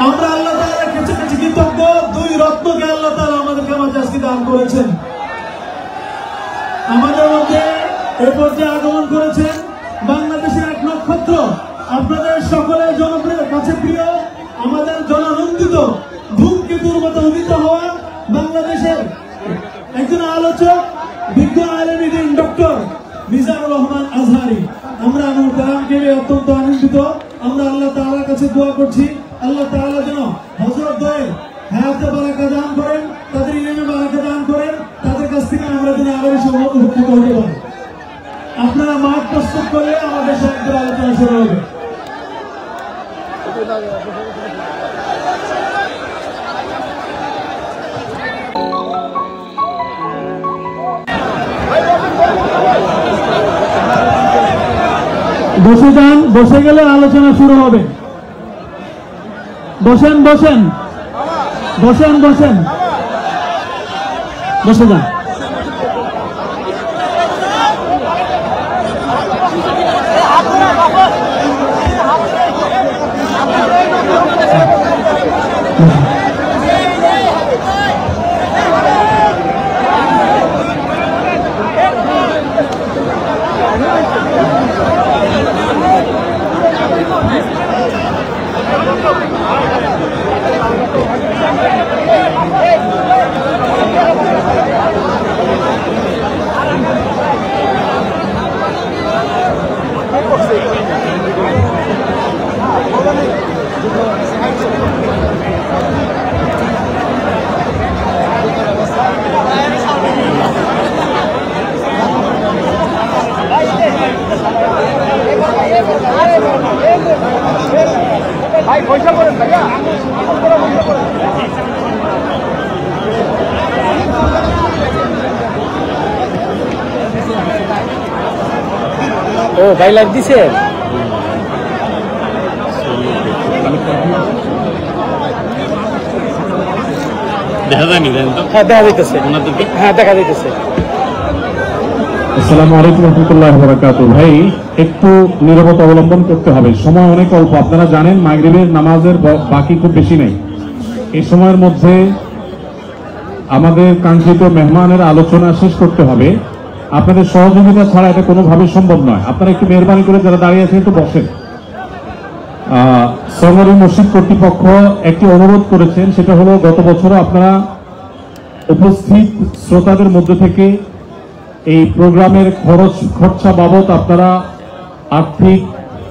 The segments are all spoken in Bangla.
আমরা আল্লাহ তাআলার কাছে কৃতজ্ঞ, দুই রত্নকে আল্লাহ তাআলা আমাদেরকে আজকে দান করেছেন। আমাদের মধ্যে এ পর্যায়ে আগমন করেছেন বাংলাদেশের এক নক্ষত্র, আপনাদের সকলের জনপ্রিয় কাছে প্রিয়, আমাদের জনানন্দিত ধূমকেতুর মতো উদিত হওয়া বাংলাদেশের একজন আলোচক, বিজ্ঞ আলেমী দিন ডক্টর মিজানুর রহমান আজহারি। আমরা আমার কালামকে অত্যন্ত আনন্দিত। আমরা আল্লাহ তাআলার কাছে দোয়া করছি, আল্লাহ তাআলা যেন হযরত দ্বয়ের হায়াতে বারাকা দান করেন, তাদের ইলমে বারাকা দান করেন, তাদের কাছ থেকে আমরা যেন আরো বেশি উপকৃত হতে পারি। আপনারা মাঠ প্রস্তুত করলে আমাদের সাথে আলোচনা শুরু হবে। বসে যান, বসে গেলে আলোচনা শুরু হবে। বসেন বসেন বসেন বসেন বসে যান। ভাই পয়সা করেন ভাইয়া, ও ভাই লাইভ দিছে। দেখা যায়নি তো? হ্যাঁ দেখা যাইতেছে, হ্যাঁ দেখা যাইতেছে। আসসালামু আলাইকুম রহমতুল্লাহ বারাকাতুহু। ভাই একটু নীরবতা অবলম্বন করতে হবে, সময় অনেক অল্প। আপনারা জানেন মাগরিবের নামাজের বাকি খুব বেশি নেই। এই সময়ের মধ্যে আমাদের কাঙ্ক্ষিত মেহমানের আলোচনা শেষ করতে হবে। আপনাদের সহযোগিতা ছাড়া এটা কোনোভাবে সম্ভব নয়। আপনারা একটু মেহরবানি করে যারা দাঁড়িয়ে আছেন একটু বসেন। সরকারি মসজিদ কর্তৃপক্ষ একটি অনুরোধ করেছেন, সেটা হলো গত বছরও আপনারা উপস্থিত শ্রোতাদের মধ্যে থেকে এই প্রোগ্রামের খরচা বাবদ আপনারা আর্থিক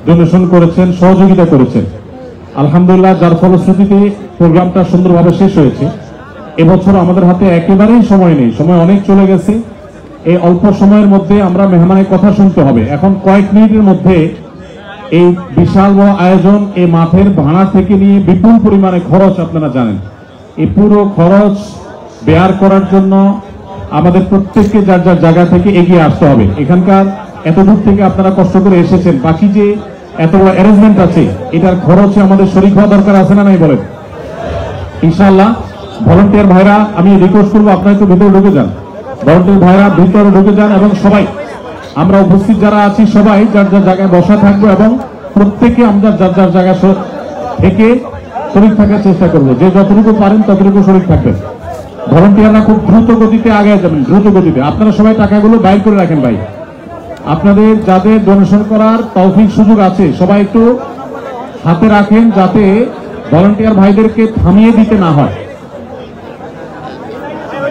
ডোনেশন করেছেন, সহযোগিতা করেছেন। আলহামদুলিল্লাহ, যার ফলশ্রুতিতে প্রোগ্রামটা সুন্দরভাবে শেষ হয়েছে। এবছর আমাদের হাতে একেবারেই সময় নেই, সময় অনেক চলে গেছে। এই অল্প সময়ের মধ্যে আমরা মেহমানের কথা শুনতে হবে। এখন কয়েক মিনিটের মধ্যে এই বিশাল বড় আয়োজন, এই মাঠের ভাড়া থেকে নিয়ে বিপুল পরিমাণে খরচ, আপনারা জানেন। এই পুরো খরচ বেয়ার করার জন্য আমাদের প্রত্যেককে যার যার জায়গা থেকে এগিয়ে আসতে হবে। এখানকার এত দূর থেকে আপনারা কষ্ট করে এসেছেন, বাকি যে এত বড় অ্যারেঞ্জমেন্ট আছে এটার খরচে আমাদের শরীক হওয়া দরকার আছে না নাই বলেন? ইনশাআল্লাহ ভলান্টিয়ার ভাইরা, আমি রিকোয়েস্ট করবো আপনারা একটু ভিতরে ঢুকে যান। ভলান্টিয়ার ভাইরা ভিতরে ঢুকে যান এবং সবাই আমরা উপস্থিত যারা আছি সবাই যার যার জায়গায় বসা থাকবো এবং প্রত্যেকে আমরা যার যার জায়গা থেকে শরীর থাকার চেষ্টা করবো। যে যতটুকু পারেন ততটুকু শরীর থাকবেন। ভলান্টিয়াররা খুব দ্রুত গতিতে আগে যাবেন, দ্রুত গতিতে। আপনারা সবাই টাকাগুলো বাইর করে রাখেন ভাই। আপনাদের যাদের ডোনেশন করার তৌফিক সুযোগ আছে সবাই একটু হাতে রাখেন, যাতে ভলান্টিয়ার ভাইদেরকে থামিয়ে দিতে না হয়।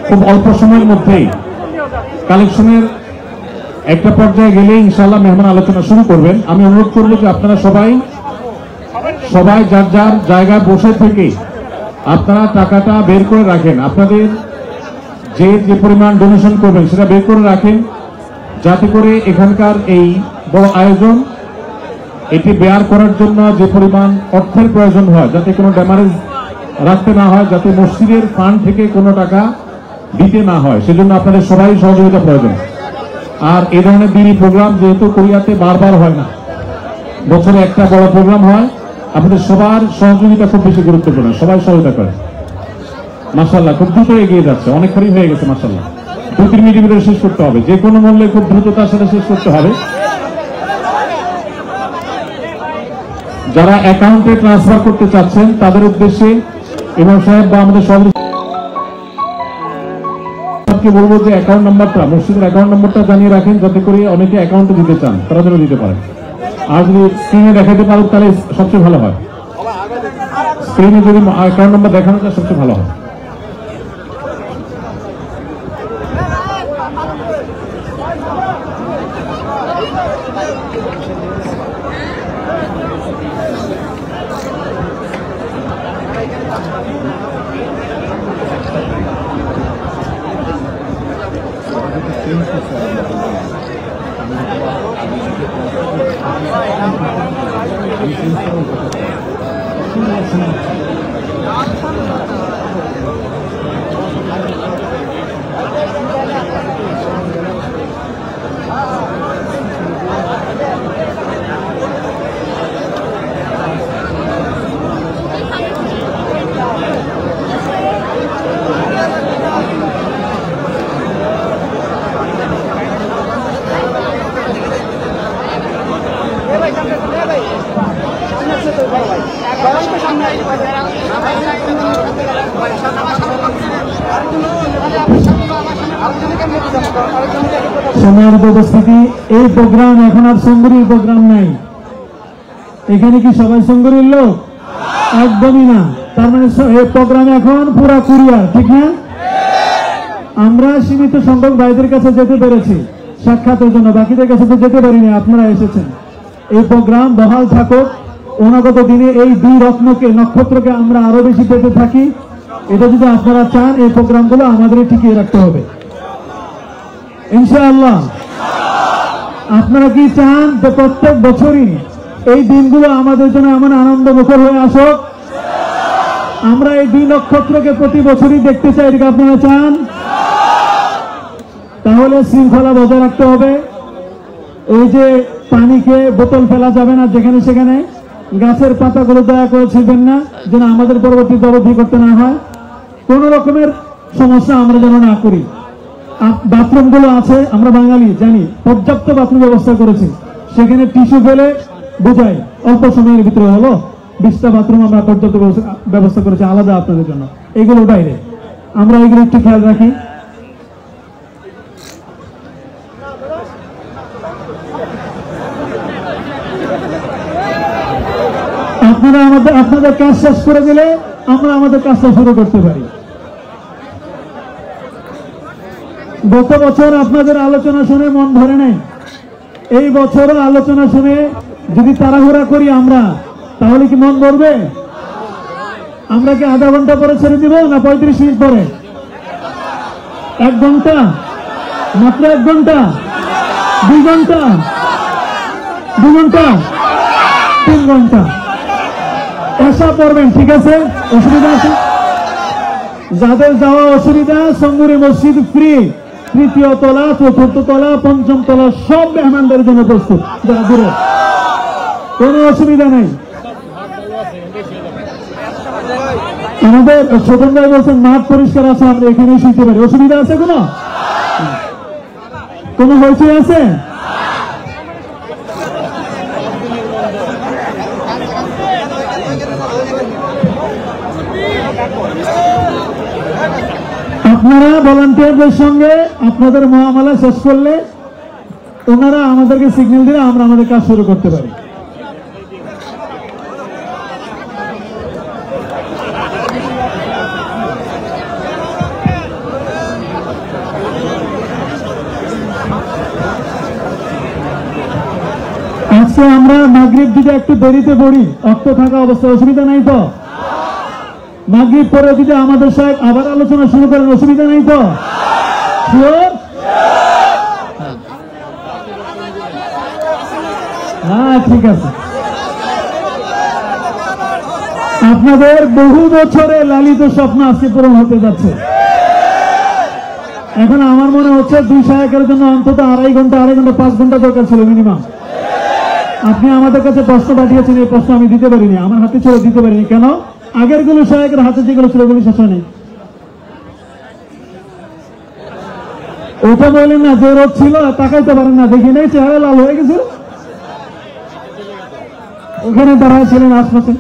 খুব অল্প সময়ের মধ্যেই কালেকশনের একটা পর্যায়ে গেলে ইনশাআল্লাহ মেহমান আলোচনা শুরু করবেন। আমি অনুরোধ করবো যে আপনারা সবাই যার যার জায়গায় বসে থেকে আপনারা টাকাটা বের করে রাখেন। আপনাদের যে পরিমাণ ডোনেশন করবেন সেটা বের করে রাখেন, যাতে করে এখানকার এই বড় আয়োজন এটি বেয়ার করার জন্য যে পরিমাণ অর্থের প্রয়োজন হয় যাতে কোনো ড্যামারেজ রাখতে না হয়, যাতে মসজিদের ফান্ড থেকে কোনো টাকা দিতে না হয়, সেজন্য আপনাদের সবাই সহযোগিতা প্রয়োজন। আর এই ধরনের দিনই প্রোগ্রাম যেহেতু কোরিয়াতে বারবার হয় না, বছরে একটা বড় প্রোগ্রাম হয়, আপনাদের সবার সহযোগিতা খুব বেশি গুরুত্বপূর্ণ। সবাই সহযোগিতা করে। মাশাআল্লাহ খুব দ্রুত এগিয়ে যাচ্ছে, অনেকখানি হয়ে গেছে মাশাআল্লাহ। 2-3 মিনিটের ভিতরে শেষ করতে হবে, যে কোনো মূল্যে খুব দ্রুততার সাথে শেষ করতে হবে। যারা অ্যাকাউন্টে ট্রান্সফার করতে চাচ্ছেন তাদের উদ্দেশ্যে ইমাম সাহেব বা আমাদের সভাপতি বলবো যে অ্যাকাউন্ট নাম্বারটা, মসজিদের অ্যাকাউন্ট নাম্বারটা জানিয়ে রাখেন, যাতে করে অনেকে অ্যাকাউন্টে দিতে চান তারা যেন দিতে পারেন। আর যদি স্ক্রিনে দেখাতে পারেন তাহলে সবচেয়ে ভালো হয়। স্ক্রিনে যদি অ্যাকাউন্ট নাম্বার দেখানো যায় সবচেয়ে ভালো হয়। সম্মানিত উপস্থিতি, এই প্রোগ্রাম এখন আর সুন্দরীর প্রোগ্রাম নাই। এখানে কি সবাই সুন্দরীর লোক? একদমই না। তার মানে এই প্রোগ্রাম এখন পুরা কুরিয়ার, ঠিক না? আমরা সীমিত সংখ্যক ভাইদের কাছে যেতে পেরেছি সাক্ষাতের জন্য, বাকিদের কাছে তো যেতে পারিনি। আপনারা এসেছেন। এই প্রোগ্রাম বহাল থাকুক। অনাগত দিনে এই দুই নক্ষত্রকে আমরা আরো বেশি পেতে থাকি। এটা যদি আপনারা চান, এই প্রোগ্রামগুলো আমাদের টিকিয়ে রাখতে হবে ইনশাআল্লাহ। আপনারা কি চান যে প্রত্যেক বছরই এই দিনগুলো আমাদের জন্য এমন আনন্দ মুখর হয়ে আসুক? আমরা এই দুই নক্ষত্রকে প্রতি বছরই দেখতে চাই, এটা আপনারা চান? তাহলে শৃঙ্খলা বজায় রাখতে হবে। এই যে পানিকে বোতল ফেলা যাবে না যেখানে সেখানে। গাছের পাতাগুলো দয়া করে ছিঁড়বেন না, যেন আমাদের পরবর্তী অবধি করতে না হয়। কোন রকমের সমস্যা আমরা যেন না করি। বাথরুম গুলো আছে, আমরা বাঙালি জানি, পর্যাপ্ত বাথরুম ব্যবস্থা করেছি। সেখানে টিস্যু ফেলে বোঝাই, অল্প সময়ের ভিতরে হলো 20টা বাথরুম আমরা পর্যাপ্ত ব্যবস্থা করেছি আলাদা আপনাদের জন্য। এগুলো বাইরে, আমরা এগুলো একটু খেয়াল রাখি। আপনারা আপনাদের কাজ শেষ করে দিলে আমরা আমাদের কাজটা শুরু করতে পারি। গত বছর আপনাদের আলোচনা শুনে মন ভরে নাই। এই বছরও আলোচনা শুনে যদি তাড়াহুড়া করি আমরা, তাহলে কি মন ভরবে? আমরা কি আধা ঘন্টা পরে ছেড়ে দিব না 35 মিনিট পরে? 1 ঘন্টা? মাত্র 1 ঘন্টা? 2 ঘন্টা? 2 ঘন্টা? 3 ঘন্টা? এসা পড়বেন, ঠিক আছে? অসুবিধা আছে? যাদের যাওয়া অসুবিধা, সঙ্গুরি মসজিদ ফ্রি। 3য় তলা, 4র্থ তলা, 5ম তলা সব মেহমানদের জন্য প্রস্তুত। যারা দূরে, কোনো অসুবিধা নেই। আমাদের ছোটন ভাই বলছেন মাঠ পরিষ্কার আছে, আমরা এখানেই শুনতে পারি। অসুবিধা আছে কোনো? কোনো হইচই আছে? আপনারা ভলান্টিয়ারদের সঙ্গে আপনাদের মহামালা শেষ করলে ওনারা আমাদেরকে সিগন্যাল দিলে আমরা আমাদের কাজ শুরু করতে পারি। আজকে আমরা মাগরিব দিতে একটু দেরিতে পড়ি, অক্ত থাকা অবস্থা, অসুবিধা নাই তো? মাগরিব পরে যদি আমাদের সাহেব আবার আলোচনা শুরু করেন, অসুবিধা নাই তো? শিওর? হ্যাঁ, ঠিক আছে। আপনাদের বহু বছরে লালিত স্বপ্ন আজকে পূরণ হতে যাচ্ছে। এখন আমার মনে হচ্ছে 2 সাহেবের জন্য অন্তত 2.5 ঘন্টা, 5 ঘন্টা দরকার ছিল মিনিমাম। আপনি আমাদের কাছে প্রশ্ন পাঠিয়েছেন, এই প্রশ্ন আমি দিতে পারিনি, আমার হাতে ছিল, দিতে পারিনি। কেন? আগের গুলো সাহেবের হাতে যেগুলো ছিল ওগুলো শেষ হয়নি। ওটা বলেন না যে রোদ ছিল, তাকাইতে পারেন না, দেখি নেই চেহারা লাল হয়ে গেছে। ওখানে দাঁড়ায় ছিলেন আশপাশে।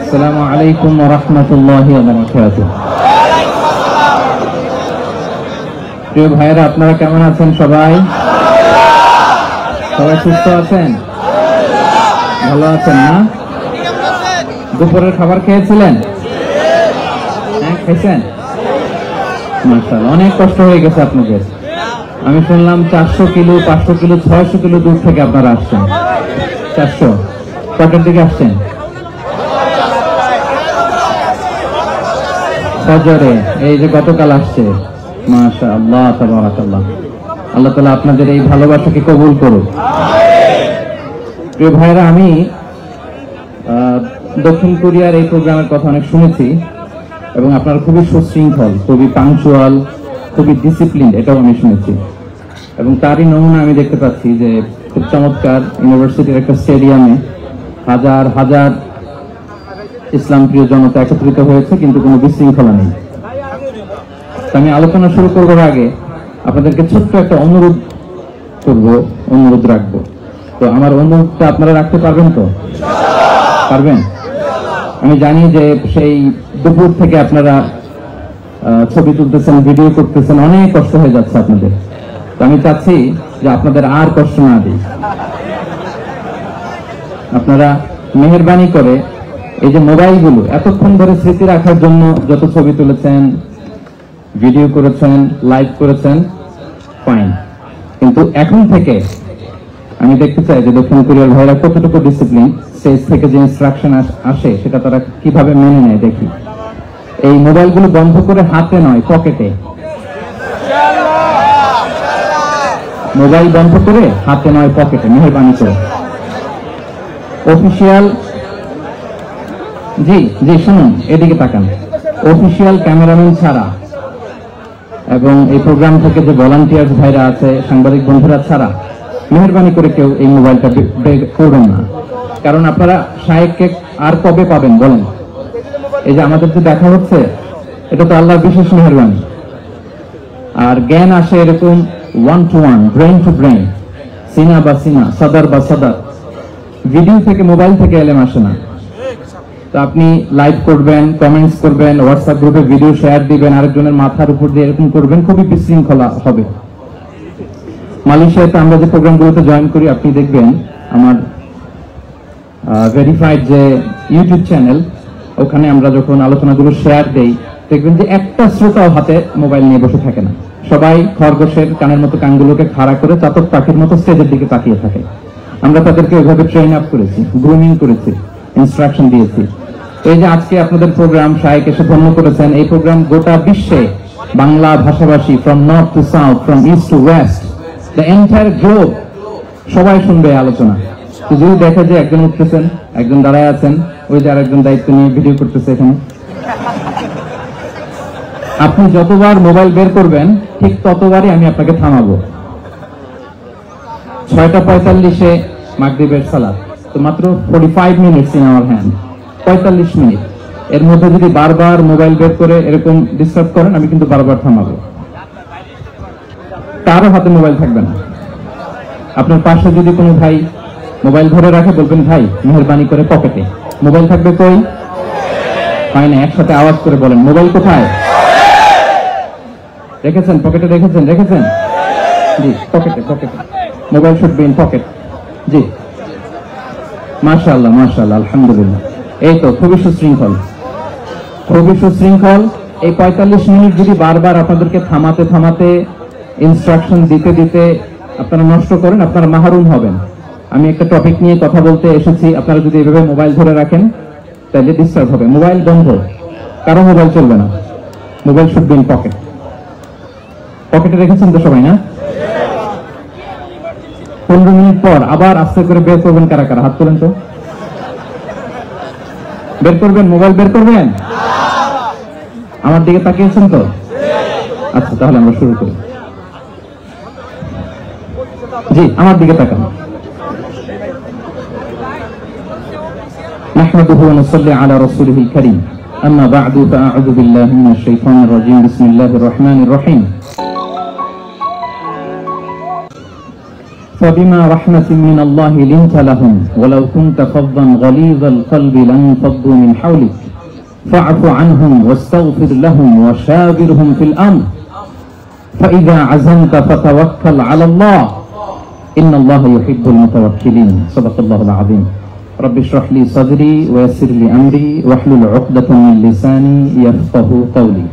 আসসালামু আলাইকুম ওয়া রাহমাতুল্লাহি ওয়া বারাকাতুহু। প্রিয় ভাইরা, আপনারা কেমন আছেন? সবাই সুস্থ আছেন? ভালো আছেন না? দুপুরের খাবার খেয়েছিলেন? হ্যাঁ, খেয়েছেন? মাশাআল্লাহ, অনেক কষ্ট হয়ে গেছে আপনাদের। আমি শুনলাম 400 কিলো, 500 কিলো, 600 কিলো দূর থেকে আপনারা আসছেন। 400 কটার দিকে আসছেন? ফজরে। এই যে গতকাল আসছে। মাশাআল্লাহ, তাবারাকাল্লাহ। আল্লাহ তাআলা আপনাদের এই ভালোবাসাকে কবুল করুক। প্রিয় ভাইরা, আমি দক্ষিণ কোরিয়ার এই প্রোগ্রামের কথা অনেক শুনেছি এবং আপনারা খুবই সুশৃঙ্খল, খুবই পাংচুয়াল, খুবই ডিসিপ্লিন, এটাও আমি শুনেছি। এবং তারই নমুনা আমি দেখতে পাচ্ছি যে খুব চমৎকার ইউনিভার্সিটির একটা স্টেডিয়ামে হাজার হাজার ইসলাম প্রিয় জনতা একত্রিত হয়েছে, কিন্তু কোনো বিশৃঙ্খলা নেই। আমি আলোচনা শুরু করবার আগে আপনাদেরকে ছোট্ট একটা অনুরোধ রাখবো। তো আমার অনুরোধটা আপনারা রাখতে পারবেন তো? পারবেন? আমি জানি যে সেই দুপুর থেকে আপনারা ছবি তুলতেছেন, ভিডিও করতেছেন, অনেক কষ্ট হয়ে যাচ্ছে আপনাদের। তো আমি চাচ্ছি যে আপনাদের আর কষ্ট না দিই। আপনারা মেহেরবানি করে এই যে মোবাইলগুলো এতক্ষণ ধরে স্মৃতি রাখার জন্য যত ছবি তুলেছেন, ভিডিও করেছেন, লাইভ করেছেন, ফাইন, কিন্তু এখন থেকে আমি দেখতে চাই যে দক্ষিণ কোরিয়ার ভাইরা কতটুকু ডিসিপ্লিন, স্টেজ থেকে যে ইনস্ট্রাকশন আসে সেটা তারা কিভাবে মেনে নেয় দেখি। এই মোবাইলগুলো বন্ধ করে হাতে নয়, পকেটে। মোবাইল বন্ধ করে হাতে নয়, পকেটে, মেহেরবানি করে। অফিসিয়াল, জি জি শুনুন, এদিকে তাকান। অফিসিয়াল ক্যামেরাম্যান ছাড়া এবং এই প্রোগ্রাম থেকে যে ভলান্টিয়ার্স ভাইরা আছে, সাংবাদিক বন্ধুরা ছাড়া মেহেরবানি করে কেউ এই মোবাইলটা বের করবেন না। কারণ আপনারা শায়েককে আর কবে পাবেন বলেন? এই যে আমাদের যে দেখা হচ্ছে, এটা তো আল্লাহর বিশেষ মেহেরবানি। আর জ্ঞান আসে এরকম 1 to 1, ব্রেন টু ব্রেন, সিনা বা সিনা, সাদার বা সাদার। ভিডিও থেকে, মোবাইল থেকে এলেম আসে না। তো আপনি লাইভ করবেন, কমেন্টস করবেন, হোয়াটসঅ্যাপ গ্রুপে ভিডিও শেয়ার দিবেন, আরেকজনের মাথার উপর দিয়ে এরকম করবেন, খুবই বিশৃঙ্খলা হবে। মালয়েশিয়াতে আমরা যে প্রোগ্রামগুলোতে জয়েন করি, আপনি দেখবেন আমার ভেরিফাইড যে ইউটিউব চ্যানেল, ওখানে আমরা যখন আলোচনাগুলো শেয়ার দেই, দেখবেন যে একটা শ্রোতাও হাতে মোবাইল নিয়ে বসে থাকে না। সবাই খরগোশের কানের মতো কানগুলোকে খাড়া করে চাতক পাখির মতো স্টেজের দিকে তাকিয়ে থাকে। আমরা তাদেরকে ওইভাবে ট্রেন আপ করেছি, গ্রুমিং করেছি, ইনস্ট্রাকশন দিয়েছি। এই যে আজকে আপনাদের প্রোগ্রাম শায়েক এসে ধন্য করেছেন, এই প্রোগ্রাম গোটা বিশ্বে বাংলা ভাষাভাষী, from north two south, from east two West, the entire globe, সবাই শুনবে আলোচনা। তো যদি দেখে যে একজন উঠতেছেন, একজন দাঁড়ায় আছেন, ওই যে আরেকজন দায়িত্ব নিয়ে ভিডিও করতেছে এখানে, আপনি যতবার মোবাইল বের করবেন ঠিক ততবারই আমি আপনাকে থামাবো। 6:45-এ মাগরিবের সালাত, তো মাত্র 45 minutes in our hand, 45 minute. এর মধ্যে যদি বারবার মোবাইল বের করে এরকম ডিস্টার্ব করেন, আমি কিন্তু বারবার থামাবো। কারো হাতে মোবাইল থাকবে না। আপনার পাশে যদি কোনো ভাই মোবাইল ধরে রাখে, বলবেন ভাই মেহেরবানি করে পকেটে। মোবাইল থাকবে কই? হয় না, একসাথে আওয়াজ করে বলেন, মোবাইল কোথায় রেখেছেন? পকেটে রেখেছেন? রেখেছেন? জি, পকেটে, পকেটে। Mobile should be in pocket. জি, মাশাআল্লাহ, মাশাআল্লাহ, আলহামদুলিল্লাহ। এই তো খুবই সুশৃঙ্খল, খুবই সুশৃঙ্খল। এই 45 মিনিট যদি বারবার আপনাদেরকে থামাতে থামাতে, ইনস্ট্রাকশন দিতে দিতে আপনারা নষ্ট করেন, আপনারা মাহরুম হবেন। আমি একটা টপিক নিয়ে কথা বলতে এসেছি, আপনারা যদি এভাবে মোবাইল ধরে রাখেন তাহলে ডিস্টার্ব হবে। মোবাইল বন্ধ, কারো মোবাইল চলবে না। Mobile should be in pocket. পকেটে রেখেছেন তো সবাই, না? 15 মিনিট পর আবার আস্তে করে বের করবেন। কারা কারা হাত তোলেন তো? বের করবেন, মোবাইল বের করবেন। আমার দিকে তাকিয়েছেন তো? আচ্ছা, তাহলে আমরা শুরু করি। জি, আমার দিকে তাকান। نحمده ونصلي على رسوله الكريم أما بعد فأعوذ بالله من الشيطان الرجيم بسم الله الرحمن الرحيم فبما رحمة من الله لنت لهم ولو كنت فظا غليظ القلب لانفضوا من حولك فاعف عنهم واستغفر لهم وشاورهم في الأمر فإذا عزمت فتوكل على الله إن الله يحب المتوكلين صدق الله العظيم رب اشرح لي صدري ويسر لي أمري واحلل عقدة من لساني يفقه قولي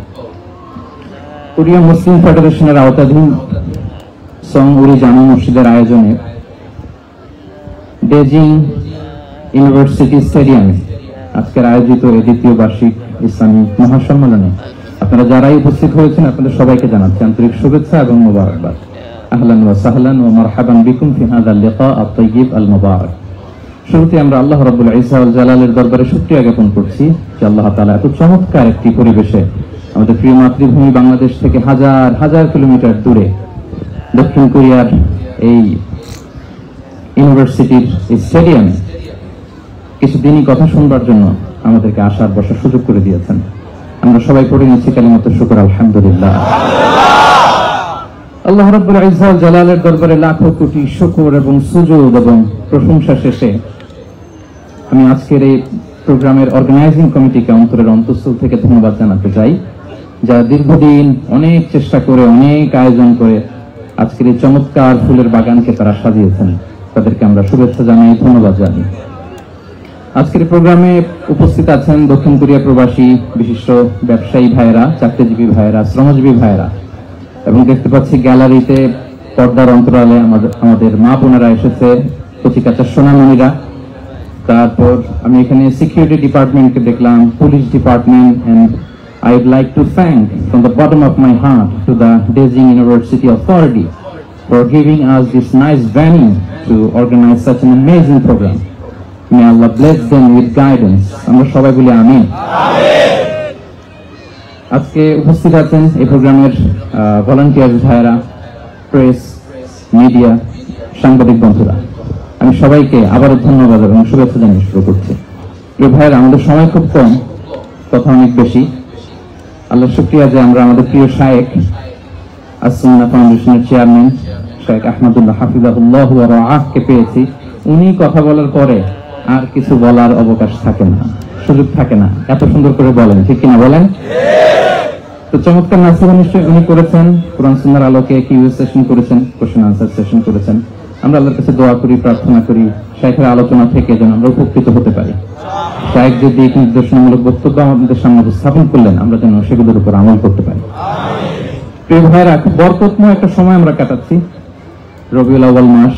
কোরিয়া মুসলিম ফেডারেশনের আওতাধীন সং-উরি জামা মসজিদের আয়োজনে বেজিং ইউনিভার্সিটি স্টেডিয়ামে আজকের আয়োজিত এই দ্বিতীয় বার্ষিক ইসলামী মহাসম্মেলনে আপনারা যারাই উপস্থিত হয়েছেন আপনাদের সবাইকে জানাচ্ছি আন্তরিক শুভেচ্ছা এবং মোবারকবাদ। আহলান ওয়া সাহলান ওয়া মারহাবান বিকুম ফি হাযাল লিকা আত-তাইয়্যিব আল-মুবারাক। শুরুতে আমরা আল্লাহ রাব্বুল ইজ্জা ওয়াল জালালের দরবারে শুকরিয়া জ্ঞাপন করছি যে আল্লাহ তাআলা এত চমৎকার একটি পরিবেশে আমাদের প্রিয় মাতৃভূমি বাংলাদেশ থেকে হাজার হাজার কিলোমিটার দূরে দক্ষিণ কোরিয়ার এই ইউনিভার্সিটির স্টেডিয়ামে কিছুদিনই কথা শুনবার জন্য আমাদেরকে আসার বসার সুযোগ করে দিয়েছেন। আমরা সবাই পড়ে নিচ্ছি কালিমাত শুকর আলহামদুলিল্লাহ। আল্লাহ রাব্বুল ইজ্জা ওয়াল জালালের দরবারে লাখো কোটি শুকর এবং সুজুদ এবং প্রশংসা শেষে আমি আজকের এই প্রোগ্রামের অর্গানাইজিং কমিটিকে অন্তরের অন্তঃস্থল থেকে ধন্যবাদ জানাতে চাই, যারা দীর্ঘদিন অনেক চেষ্টা করে অনেক আয়োজন করে আজকের এই চমৎকার ফুলের বাগানকে তারা সাজিয়েছেন। তাদেরকে আমরা শুভেচ্ছা জানাই, ধন্যবাদ জানাই। আজকের প্রোগ্রামে উপস্থিত আছেন দক্ষিণ কোরিয়া প্রবাসী বিশিষ্ট ব্যবসায়ী ভাইয়েরা, চাকরিজীবী ভাইয়েরা, শ্রমজীবী ভাইয়েরা, এবং দেখতে পাচ্ছি গ্যালারিতে পর্দার অন্তরালে আমাদের মা বোনেরা এসেছে, কচিকাচার সোনামণিরা। তারপর আমি এখানে সিকিউরিটি ডিপার্টমেন্টকে দেখলাম, police department, and I would like to thank from the bottom of my heart to the Beijing University Authority for giving us this nice venue to organize such an amazing program. May Allah bless them with guidance. আমরা সবাই বলি আমিন। আজকে উপস্থিত আছেন এই প্রোগ্রামের ভলান্টিয়ার ভাইয়েরা, প্রেস, মিডিয়া, সাংবাদিক বন্ধুরা। আমি সবাইকে আবারও ধন্যবাদ এবং শুভেচ্ছা জানিয়ে শুরু করছি। প্রিয় ভাইয়েরা, আমাদের সময় খুব কম, কথা অনেক বেশি। আল্লাহ শুকরিয়া যে আমরা আমাদের প্রিয় শায়েখ আস-সুন্নাহ ফাউন্ডেশনের চেয়ারম্যান শায়েখ আহমদুল্লাহ হাফিজাহুল্লাহ ওয়া রাআহকে পেয়েছি। উনি কথা বলার পরে আর কিছু বলার অবকাশ থাকে না, সুযোগ থাকে না, এত সুন্দর করে বলেন, ঠিক কিনা বলেন? তো চমৎকার নাসিহত নিশ্চয়ই উনি করেছেন, কোরআন সুন্নাহর আলোকে কিউএস সেশন করেছেন, কোশ্চেন আনসার সেশন করেছেন। আমরা আল্লাহর কাছে দোয়া করি, প্রার্থনা করি শায়েখের আলোচনা থেকে যেন আমরা উপকৃত হতে পারি। শায়েখ যে দিক নির্দেশনামূলক বক্তব্য আমাদের সামনে উপস্থাপন করলেন, আমরা যেন সেগুলোর উপর আমল করতে পারি। প্রিয় ভাইরা, খুব বরকতময় একটা সময় আমরা কাটাচ্ছি। রবিউল আউয়াল মাস,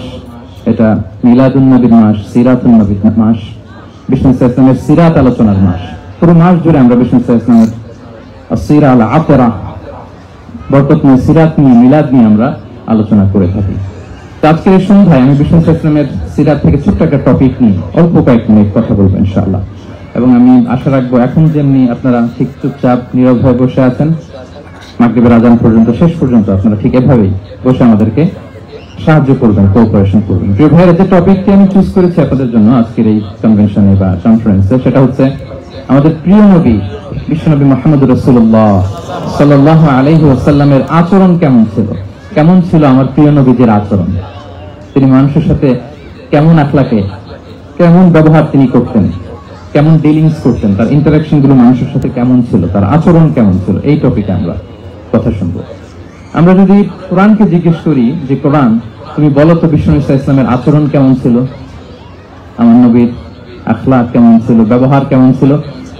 এটা মিলাদুন নবীর মাস, সিরাতুন নবীর মাস, বিষ্ণু ইসলামের সিরাত আলোচনার মাস। পুরো মাস জুড়ে আমরা বিষ্ণু ইসলামের সিরা আল আতরা, বরকতময় সিরাত নিয়ে, মিলাদ নিয়ে আমরা আলোচনা করে থাকি। আজকের এই সন্ধ্যায় আমি বিষ্ণু ইসলামের সিরাত থেকে ছোট্ট একটা টপিক নিয়ে অল্প কয়েক মিনিট কথা বলবো ইনশাআল্লাহ। এবং আমি আশা রাখবো এখন যেমনি আপনারা ঠিক চুপচাপ নীরব হয়ে বসে আছেন মাগরিবের আজান পর্যন্ত, শেষ পর্যন্ত আপনারা ঠিক এভাবেই বসে আমাদেরকে সাহায্য করবেন, কোঅপারেশন করবেন। প্রিয় ভাইয়েরা, যে টপিকটি আমি চুজ করেছি আপনাদের জন্য আজকের এই কনভেনশনে বা কনফারেন্সে, সেটা হচ্ছে আমাদের প্রিয় নবী বিশ্বনবী মুহাম্মদুর রাসূলুল্লাহ সাল্লাল্লাহু আলাইহি ওয়াসাল্লামের আচরণ কেমন ছিল। কেমন ছিল আমার প্রিয় নবীজির আচরণ? তিনি মানুষের সাথে কেমন আখলাকে, কেমন ব্যবহার তিনি করতেন, কেমন ডিলিংস করতেন, তার ইন্টারাকশন গুলো মানুষের সাথে কেমন ছিল, তার আচরণ কেমন ছিল, এই টপিকে আমরা কথা শুনবো। আমরা যদি কোরআনকে জিজ্ঞেস করি যে কোরআন তুমি বলো তো বিষ্ণু ইসলামের আচরণ কেমন ছিল, আমার নবীর আখলাক কেমন ছিল, ব্যবহার কেমন ছিল,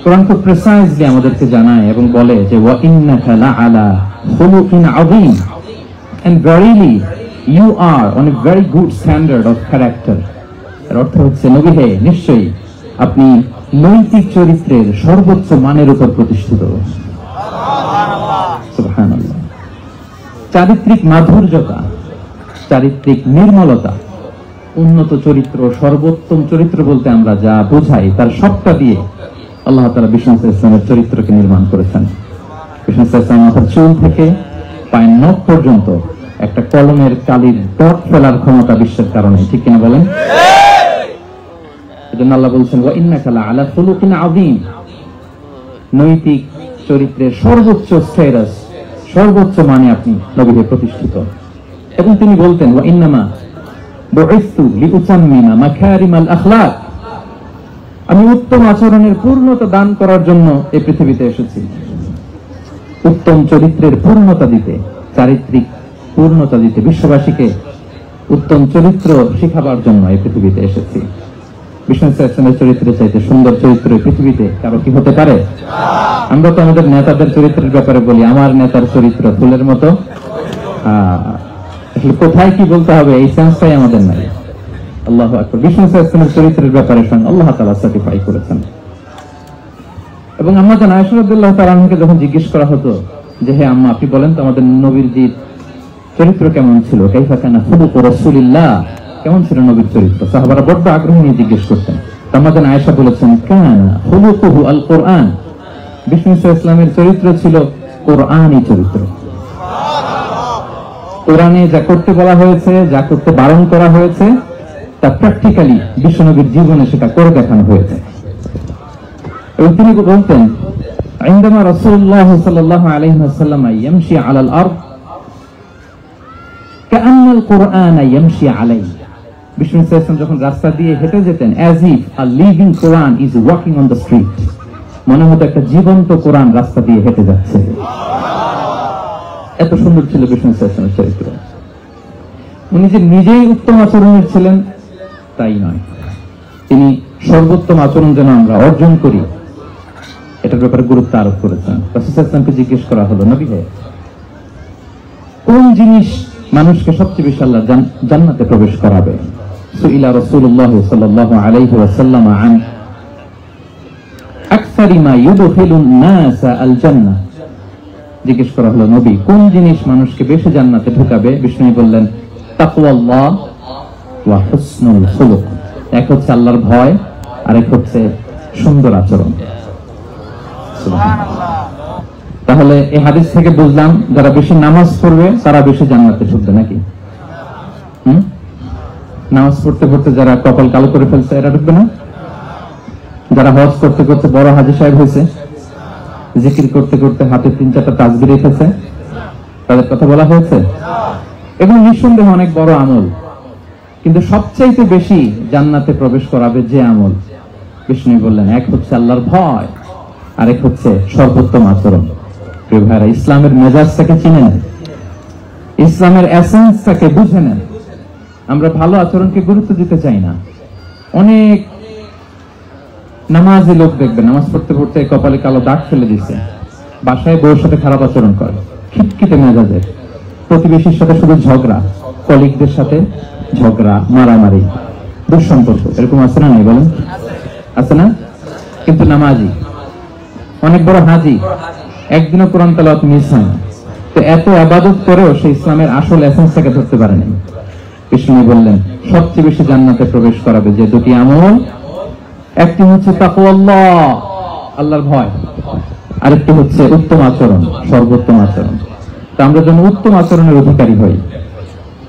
কোরআন খুব প্রিসাইজলি আমাদেরকে জানায় এবং বলে যে ওয়া ইন্নাকা লাআলা খুলুকিন আযীম, and verily you are on a very good standard of character. এর অর্থ হচ্ছে নবী হে, নিশ্চয়ই আপনি নৈতিক চরিত্রের সর্বোচ্চ মানের উপর প্রতিষ্ঠিত। সুবহানাল্লাহ। চারিত্রিক মাধুর্যতা, চারিত্রিক নির্মলতা, উন্নত চরিত্র, সর্বোত্তম চরিত্র বলতে আমরা যা বোঝাই তার সবটা দিয়ে আল্লাহ তাআলা বিষ্ণু ইসলামের চরিত্রকে নির্মাণ করেছেন। বিষ্ণু ইসলাম মাথার চুল থেকে পায়ের নখ পর্যন্ত একটা কলমের কালির ডট ফেলার ক্ষমতা বিশ্বের কারণে, ঠিক কিনা বলেন? এজন্য আল্লাহ বলছেন ওয়া ইন্নাকা লাআলা খুলুকিন আযীম, নৈতিক চরিত্রের সর্বোচ্চ স্ট্যাটাস, সর্বোচ্চ মানে আপনি নবীকে প্রতিষ্ঠিত। এবং তিনি বলতেন ওয়া ইন্নামা বুইসতু লিউতাম্মিমা মাকারিমাল আখলাক, আমি উত্তম আচরণের পূর্ণতা দান করার জন্য এই পৃথিবীতে এসেছি, উত্তম চরিত্রের পূর্ণতা দিতে, চারিত্রিক পূর্ণতা দিতে, বিশ্ববাসীকে উত্তম চরিত্র শিখাবার জন্য এই পৃথিবীতে এসেছি। বিষ্ণু ইসলামের চরিত্রের চাইতে সুন্দর চরিত্র এই পৃথিবীতে কারো কি হতে পারে? আমরা তো আমাদের নেতাদের চরিত্রের ব্যাপারে বলি আমার নেতার চরিত্র ফুলের মতো, আসলে কোথায় কি বলতে হবে এই সেন্সটাই আমাদের নাই। আল্লাহু আকবার। বিষ্ণু ইসলামের চরিত্রের ব্যাপারে আল্লাহ তাআলা সার্টিফাই করেছেন। এবং আম্মা জান আয়েশা রাদিয়াল্লাহু তাআলা আনহাকে যখন জিজ্ঞেস করা হতো যে হে আম্মা আপনি বলেন তো আমাদের নবীর জি চরিত্র কেমন ছিল, কাইফা কানা খুলুকু রাসূলিল্লাহ, কেমন ছিল নবীর চরিত্র, সাহাবারা বড় আগ্রহ নিয়ে জিজ্ঞেস করতেন। আম্মা জান আয়েশা বলেছেন কানা খুলুকুহু আল কোরআন, বিষ্ণু ইসলামের চরিত্র ছিল কোরআনী চরিত্র। কোরআনে যা করতে বলা হয়েছে, যা করতে বারণ করা হয়েছে, তা প্র্যাকটিক্যালি বিশ্বনবীর জীবনে সেটা করে দেখানো হয়েছে। এবং তিনি বলতেন عندما رسول الله صلى الله عليه وسلم يمشي على الأرض كأن القرآن يمشي عليه, বিষ্ণু ইসলাম যখন রাস্তা দিয়ে হেঁটে যেতেন as if a living Quran is walking on the street, মনে হতো একটা জীবন্ত কোরআন রাস্তা দিয়ে হেঁটে যাচ্ছে। এত সুন্দর ছিল বিষ্ণু ইসলামের চরিত্র। উনি যে নিজেই উত্তম আচরণের ছিলেন তাই নয়, তিনি সর্বোত্তম আচরণ যেন আমরা অর্জন করি এটার ব্যাপারে গুরুত্ব আরোপ করেছেন। রাসূল সাল্লাল্লাহু আলাইহি ওয়াসাল্লামকে জিজ্ঞেস করা হলো নবী হে কোন জিনিস মানুষকে সবচেয়ে বেশি আল্লাহ জান্নাতে প্রবেশ করাবে? সুইলা রাসূলুল্লাহ সাল্লাল্লাহু আলাইহি ওয়াসাল্লাম আন আকসারি মা ইউদখিলুন নাস আল জান্নাহ, জিজ্ঞেস করা হলো নবী কোন জিনিস মানুষকে বেশি জান্নাতে ঢোকাবে? বিষ্ণু বললেন তাকওয়াল্লাহ ওয়া হুসনুল খুলুক, এক হচ্ছে আল্লাহর ভয় আর এক হচ্ছে সুন্দর আচরণ। তাহলে এই হাদিস থেকে বুঝলাম যারা বেশি নামাজ পড়বে তারা বেশি জান্নাতে ঢুকবে নাকি? নামাজ পড়তে পড়তে যারা কপাল কালো করে ফেলছে এরা ঢুকবে না? যারা হজ করতে করতে বড় হাজী সাহেব হয়েছে, জিকির করতে করতে হাতে 3-4টা তাসবিহ রেখেছে, তাদের কথা বলা হয়েছে? এগুলো নিঃসন্দেহে অনেক বড় আমল, কিন্তু সবচাইতে বেশি জান্নাতে প্রবেশ করাবে যে আমল, বিষ্ণু বললেন এক হচ্ছে আল্লাহর ভয় আর এক হচ্ছে সর্বোত্তম আচরণ। প্রিয় ভাইরা, ইসলামের মেজাজটাকে চিনে নেন, ইসলামের এসেন্সটাকে বুঝে নেন। আমরা ভালো আচরণকে গুরুত্ব দিতে চাই না। অনেক নামাজি লোক দেখবেন নামাজ পড়তে পড়তে কপালে কালো দাগ ফেলে দিচ্ছে, বাসায় বউর সাথে খারাপ আচরণ করে, খিটখিটে মেজাজের, প্রতিবেশীর সাথে শুধু ঝগড়া, কলিগদের সাথে ঝগড়া, মারামারি, দুঃসম্পর্ক, এরকম আছে না? নাই বলেন, আছে না? কিন্তু নামাজি, অনেক বড় হাজি, একদিনও কোরআন তেলাওয়াত মিস হয় না, তো এত ইবাদত করেও সে ইসলামের আসল এসেন্সটাকে ধরতে পারেনি। বিষ্ণু বললেন সবচেয়ে বেশি জান্নাতে প্রবেশ করাবে যে দুটি আমল, একটি হচ্ছে তাকওয়াল্লাহ, আল্লাহর ভয়, আরেকটি হচ্ছে উত্তম আচরণ, সর্বোত্তম আচরণ। তো আমরা যেন উত্তম আচরণের অধিকারী হই,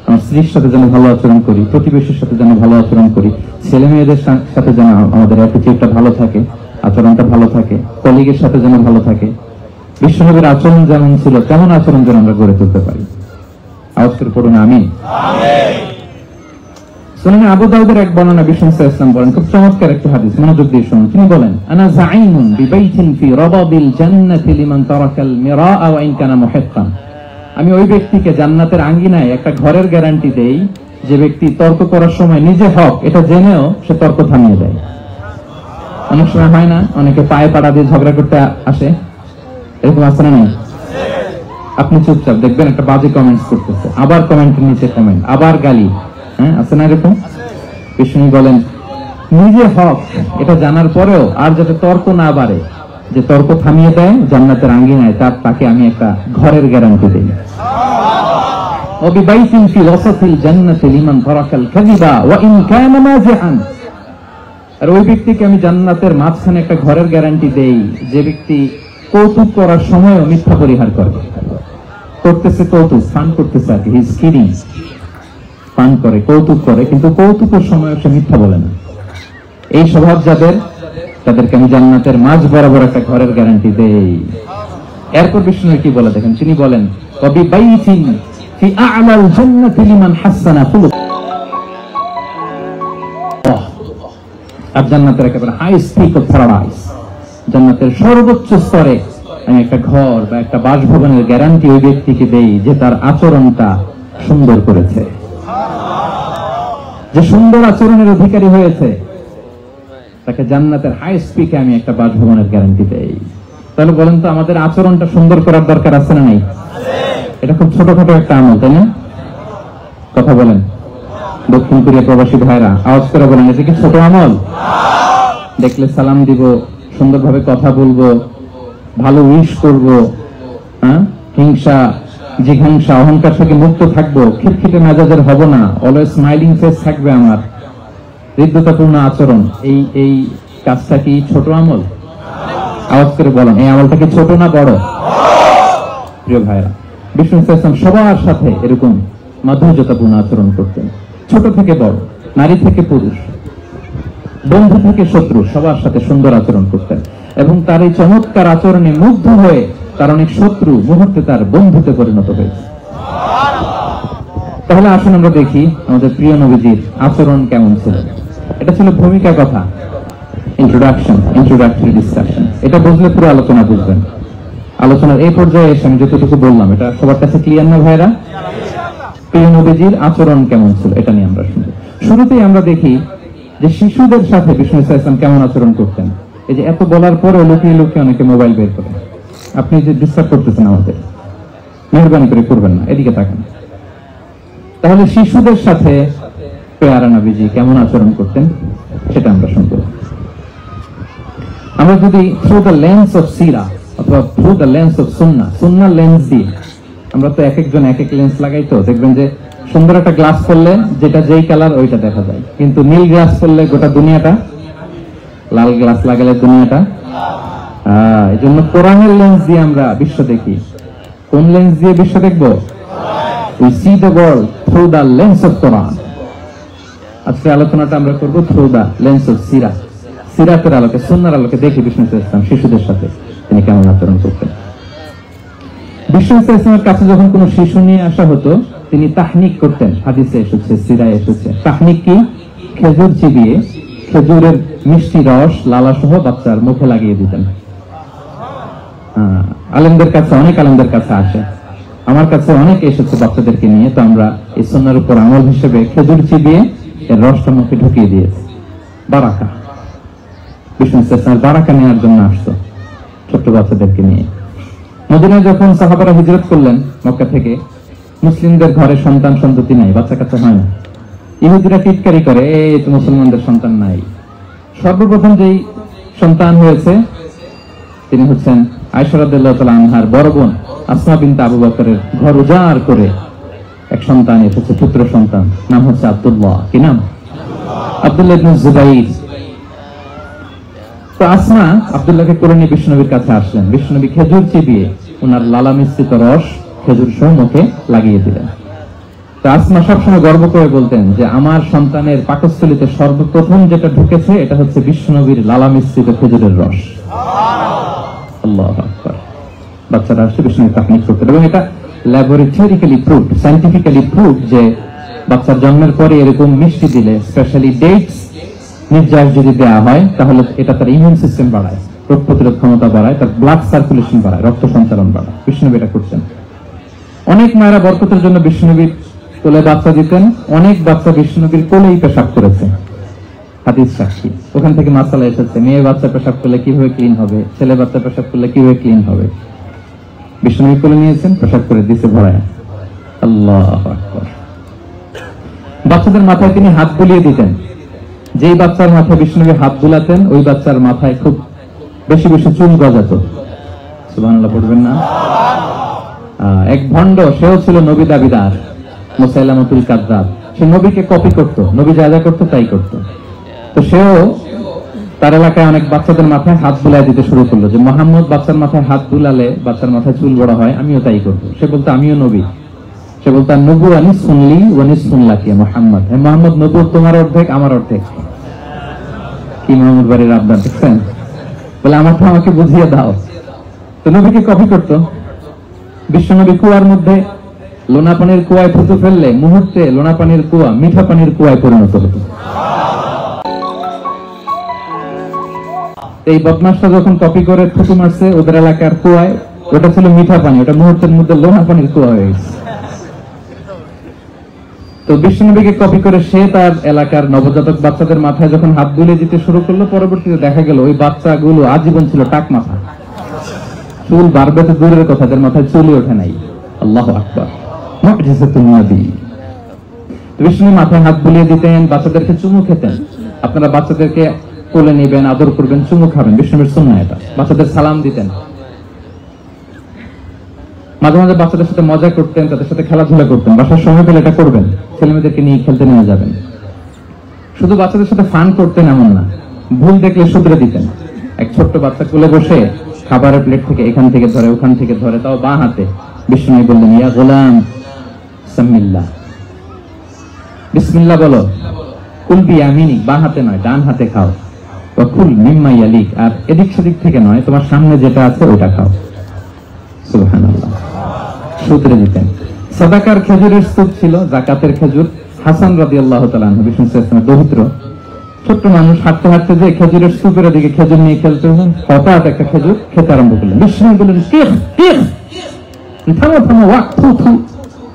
আমার স্ত্রীর সাথে যেন ভালো আচরণ করি, প্রতিবেশীর সাথে যেন ভালো আচরণ করি, ছেলে মেয়েদের সাথে যেন আমাদের অ্যাটিটিউডটা ভালো থাকে, আচরণটা ভালো থাকে, কলিগের সাথে যেন ভালো থাকে। বিশ্বনবীর আচরণ যেমন ছিল তেমন আচরণ যেন আমরা গড়ে তুলতে পারি। আওয়াজ করে পড়ুন আমিন। সুনানে আবু দাউদের এক বর্ণনা বিষ্ণু সাল্লাল্লাহু আলাইহি ওয়াসাল্লাম বলেন, খুব চমৎকার একটা হাদিস, মনোযোগ দিয়ে শুনুন। তিনি বলেন আনা যাঈমুন বিবাইতিন ফি রাবাদিল জান্নাতি লিমান তারাকাল মিরাআ ওয়া ইন কানা মুহিক্কান, আমি ওই ব্যক্তিকে জান্নাতের আঙ্গিনায় একটা ঘরের গ্যারান্টি দেই যে ব্যক্তি তর্ক করার সময় নিজে হক এটা জেনেও সে তর্ক থামিয়ে দেয়। অনেক সময় হয় না, অনেকে পায়ে পাড়া দিয়ে ঝগড়া করতে আসে, এরকম আছে না? নেই? আপনি চুপচাপ দেখবেন একটা বাজে কমেন্টস করতেছে, আবার কমেন্টের নিচে কমেন্ট, আবার গালি, হ্যাঁ আছে না এরকম? বিষ্ণু বলেন নিজে হক এটা জানার পরেও আর যাতে তর্ক না বাড়ে, যে তর্ক থামিয়ে দেয় জান্নাতের আঙ্গিনায়, তাকে আমি একটা ঘরের গ্যারান্টি দেই। ওয়াবিবাইতিন ফি ওয়াসাতিল জান্নাতি লিমান তারাকাল কাযিবা ওয়া ইন কানা মাজিআন, আর ওই ব্যক্তিকে আমি জান্নাতের মাঝখানে একটা ঘরের গ্যারান্টি দেই যে ব্যক্তি কৌতুক করার সময়ও মিথ্যা পরিহার করে। করতেছে কৌতুক, ফান করতেছে আর কি, হি ইজ কিডিং, ফান করে, কৌতুক করে, কিন্তু কৌতুকের সময়ও সে মিথ্যা বলে না। এই স্বভাব যাদের, তাদেরকে আমি জান্নাতের মাঝ বরাবর একটা ঘরের গ্যারান্টি দেই। এরপর বিষ্ণু কি বলে দেখেন, তিনি বলেন কবি বাইতিন ফি আ'লাল জান্নাতি লিমান হাসানা খুলুক। আর জান্নাতের একেবারে হাই স্পিক অফ প্যারাডাইস, জান্নাতের সর্বোচ্চ স্তরে আমি একটা ঘর বা একটা বাসভবনের গ্যারান্টি ওই ব্যক্তিকে দেই যে তার আচরণটা সুন্দর করেছে, যে সুন্দর আচরণের অধিকারী হয়েছে, তাকে জান্নাতের হাই স্পিকে আমি একটা বাসভবনের গ্যারান্টি দেই। তাহলে বলেন তো আমাদের আচরণটা সুন্দর করার দরকার আছে না নাই? এটা খুব ছোটখাটো একটা আমল, তাই না? কথা বলেন দক্ষিণ কোরিয়া প্রবাসী ভাইরা, আওয়াজ করে বলেন এটা কি ছোট আমল? দেখলে সালাম দিব, সুন্দরভাবে কথা বলবো, ভালো উইশ করবো, হ্যাঁ, হিংসা জিঘাংসা অহংকার থেকে মুক্ত থাকবো, খিটখিটে মেজাজের হব না, অলওয়েজ স্মাইলিং ফেস থাকবে আমার, হৃদ্যতাপূর্ণ আচরণ। এই কাজটা কি ছোট আমল? আওয়াজ করে বলেন এই আমলটা কি ছোট না বড়? প্রিয় ভাইরা, বিষ্ণু ইসলাম সবার সাথে এরকম মাধুর্যতাপূর্ণ আচরণ করতেন, ছোট থেকে বড়, নারী থেকে পুরুষ, বন্ধু থেকে শত্রু, সবার সাথে সুন্দর আচরণ করতেন। এবং তার এই চমৎকার আচরণে মুগ্ধ হয়ে তার অনেক শত্রু মুহূর্তে তার বন্ধুতে পরিণত হয়েছে। তাহলে আসুন আমরা দেখি আমাদের প্রিয় নবীজির আচরণ কেমন ছিল। এটা ছিল ভূমিকা কথা, ইন্ট্রোডাক্টরি ডিসকাশন। এটা বুঝলে পুরো আলোচনা বুঝবেন। আলোচনার এই পর্যায়ে এসে আমি যতটুকু বললাম এটা সবার কাছে ক্লিয়ার না ভাইরা? প্রিয় নবীজির আচরণ কেমন ছিল এটা নিয়ে আমরা শুনবো। শুরুতেই আমরা দেখি যে শিশুদের সাথে বিষ্ণু ইসলাম কেমন আচরণ করতেন। এই যে এত বলার পরে লুকিয়ে লুকিয়ে অনেকে মোবাইল বের করে, আপনি যে ডিস্টার্ব করতেছেন আমাদের, মেহরবানি করে করবেন না, এদিকে তাকান। তাহলে শিশুদের সাথে পেয়ারা নবীজি কেমন আচরণ করতেন সেটা আমরা শুনবো। আমরা যদি থ্রু দ্য লেন্স অফ সিরা অথবা through the lens of Sunnah lens দিয়ে, আমরা তো এক একজন এক এক লেন্স লাগাই, তো দেখবেন যে সুন্দর একটা গ্লাস করলে যেটা যেই কালার ওইটা দেখা যায়, কিন্তু নীল গ্লাস করলে গোটা দুনিয়াটা, লাল গ্লাস লাগালে দুনিয়াটা। এই জন্য কোরআনের লেন্স দিয়ে আমরা বিশ্ব দেখি। কোন লেন্স দিয়ে বিশ্ব দেখবো? We see the world through the lens of Quran. আজকে আলোচনাটা আমরা করব through the lens of সিরাত। সিরাতের আলোকে, সুন্নাহর আলোকে দেখি বিষ্ণু ইসলাম শিশুদের সাথে তিনি কেমন আচরণ করতেন। বিষ্ণু ইসলামের কাছে যখন কোনো শিশু নিয়ে আসা হতো তিনি তাহনিক করতেন। হাদিসে এসেছে, সিরায় এসেছে। তাহনিক কি? খেজুর চিবিয়ে খেজুরের মিষ্টি রস লালা সহ বাচ্চার মুখে লাগিয়ে দিতেন। আলেমদের কাছে, অনেক আলেমদের কাছে আসে, আমার কাছে অনেক এসেছে বাচ্চাদেরকে নিয়ে, তো আমরা এই সুন্নাহর উপর আমল হিসেবে খেজুর চিবিয়ে এর রসটা মুখে ঢুকিয়ে দিয়েছি। বারাকা, বিষ্ণু ইসলামের বারাকা নেওয়ার জন্য আসতো ছোট্ট বাচ্চাদেরকে নিয়ে। মদিনায় যখন সাহাবারা হিজরত করলেন মক্কা থেকে, মুসলিমদের ঘরে সন্তান সন্ততি নাই, বাচ্চা কাচ্চা হয় না। ইহুদিরা টিটকারি করে, এই তো মুসলমানদের সন্তান নাই। সর্বপ্রথম যেই সন্তান হয়েছে তিনি হচ্ছেন আয়েশা রাদিয়াল্লাহু তাআলা আনহার বড় বোন আসমা বিনতে আবু বকরের ঘর উজাড় করে এক সন্তান এসেছে, পুত্র সন্তান, নাম হচ্ছে আব্দুল্লাহ। কি নাম? আব্দুল্লাহ ইবনে জুবাইর। তো আসমা আব্দুল্লাহকে করে নিয়ে বিষ্ণুনবীর কাছে আসলেন। বিষ্ণুনবী খেজুর চিবিয়ে ওনার লালা মিশ্রিত রস খেজুর সহ মুখে লাগিয়ে দিলেন। তো আসমা সবসময় গর্ব করে বলতেন যে আমার সন্তানের পাকস্থলীতে সর্বপ্রথম যেটা ঢুকেছে এটা হচ্ছে বিষ্ণুনবীর লালা মিশ্রিত খেজুরের রস। আল্লাহু আকবার। বাচ্চারা আসছে বিষ্ণুনবী তাকনিক করতেন, এবং এটা ল্যাবরেটরিক্যালি প্রুভড, সায়েন্টিফিক্যালি প্রুভড যে বাচ্চার জন্মের পরে এরকম মিষ্টি দিলে, স্পেশালি ডেটস নির্যাস যদি দেওয়া হয়, তাহলে এটা তার ইমিউন সিস্টেম বাড়ায়, রোগ প্রতিরোধ ক্ষমতা বাড়ায়, তার ব্লাড সার্কুলেশন বাড়ায়, রক্ত সঞ্চালন বাড়ায়। বিষ্ণুনবী এটা করতেন। অনেক মায়েরা বরকতের জন্য বিষ্ণুনবীর কোলে বাচ্চা দিতেন। অনেক বাচ্চা বিষ্ণুনবীর কোলেই পেশাব করেছে, হাদিস সাক্ষী। ওখান থেকে মাসালা এসেছে, মেয়ে বাচ্চা পেশাব করলে কিভাবে ক্লিন হবে, ছেলে বাচ্চা পেশাব করলে কিভাবে ক্লিন হবে। বিষ্ণুনবী কোলে নিয়েছেন, পেশাব করে দিছে ভরায়। আল্লাহু আকবার। বাচ্চাদের মাথায় তিনি হাত বুলিয়ে দিতেন। যেই বাচ্চার মাথায় বিষ্ণুনবী হাত বুলাতেন ওই বাচ্চার মাথায় খুব বেশি বেশি চুল গজাতো। সুবহানাল্লাহ পড়বেন না? এক ভণ্ড, সেও ছিল নবী দাবিদার, মুসাইলামাতুল কাযযাব। সে নবীকে কপি করত, নবী যা যা করতো তাই করতো। তো সেও তার এলাকায় অনেক বাচ্চাদের মাথায় হাত বুলাই দিতে শুরু করলো, যে মুহাম্মদ বাচ্চার মাথায় হাত বুলালে বাচ্চার মাথায় চুল বড় হয়, আমিও তাই করবো। সে বলতো আমিও নবী। সে বলতো নবু আনি শুনলি ওয়ানি শুনলাকি মুহাম্মদ, হে মুহাম্মদ, নবু তোমার অর্ধেক আমার অর্ধেক। কি মামুর বাড়ির আবদার দেখছেন, বলে আমাকে আমাকে বুঝিয়ে দাও। তো নবীকে কপি করতো। বিশ্বনবী কুয়ার মধ্যে লোনা পানির কুয়ায় থুতু ফেললে মুহূর্তে লোনা পানির কুয়া মিঠা পানির কুয়ায় পরিণত হতো। এই বদমাসটা যখন কপি করে থুতু মারছে ওদের এলাকার কুয়ায়, ওটা ছিল মিঠা পানি, ওটা মুহূর্তের মধ্যে লোনা পানির কুয়া হয়ে গেছে। তো বিশ্বনবীকে কপি করে সে তার এলাকার নবজাতক বাচ্চাদের মাথায় যখন হাত বুলিয়ে দিতে শুরু করলো, পরবর্তীতে দেখা গেল ওই বাচ্চাগুলো আজীবন ছিল টাক মাথা, চুল বাড়বে তো দূরের কথা, তাদের মাথায় চুলই ওঠে নাই। আল্লাহু আকবার, মুজিজাতুন নবী। বিশ্বনবী মাথায় হাত বুলিয়ে দিতেন, বাচ্চাদেরকে চুমু খেতেন। আপনারা বাচ্চাদেরকে কোলে নেবেন, আদর করবেন, চুমু খাবেন, বিশ্বনবীর সুন্নাহ এটা। বাচ্চাদের সালাম দিতেন, মাঝে মাঝে বাচ্চাদের সাথে মজা করতেন, তাদের সাথে খেলাধুলা করতেন। বাসার সময় পেলে এটা করবেন, ছেলে মেয়েদেরকে নিয়ে খেলতে নিয়ে যাবেন। শুধু বাচ্চাদের সাথে ফান করতেন এমন না, ভুল দেখলে শুধরে দিতেন। এক ছোট্ট বাচ্চা কোলে বসে খাবারের প্লেট থেকে এখান থেকে ধরে ওখান থেকে ধরে, তাও বাঁ হাতে। বিশ্বনবী বললেন, ইয়া গোলাম সামিল্লাহ, বিসমিল্লাহ বলো। কুল বিয়ামিনি, বাঁ হাতে নয় ডান হাতে খাও। ওয়া কুল মিম্মা ইয়ালিক, আর এদিক সেদিক থেকে নয়, তোমার সামনে যেটা আছে ওটা খাও। সুবহানাল্লাহ, শুধরে দিতেন। সাদাকার খেজুরের স্তূপ ছিল, যাকাতের খেজুর। হাসান রাদিয়াল্লাহু তাআলা আনহু, বিষ্ণু সাল্লাল্লাহু দরিদ্র ছোট্ট মানুষ, হাঁটতে হাঁটতে যে খেজুরের স্তূপের দিকে খেজুর নিয়ে খেলতে হলেন, হঠাৎ একটা খেজুর খেতে আরম্ভ করলেন। বিষ্ণু বললেন, থামো থামো, ওয়াক থু থু।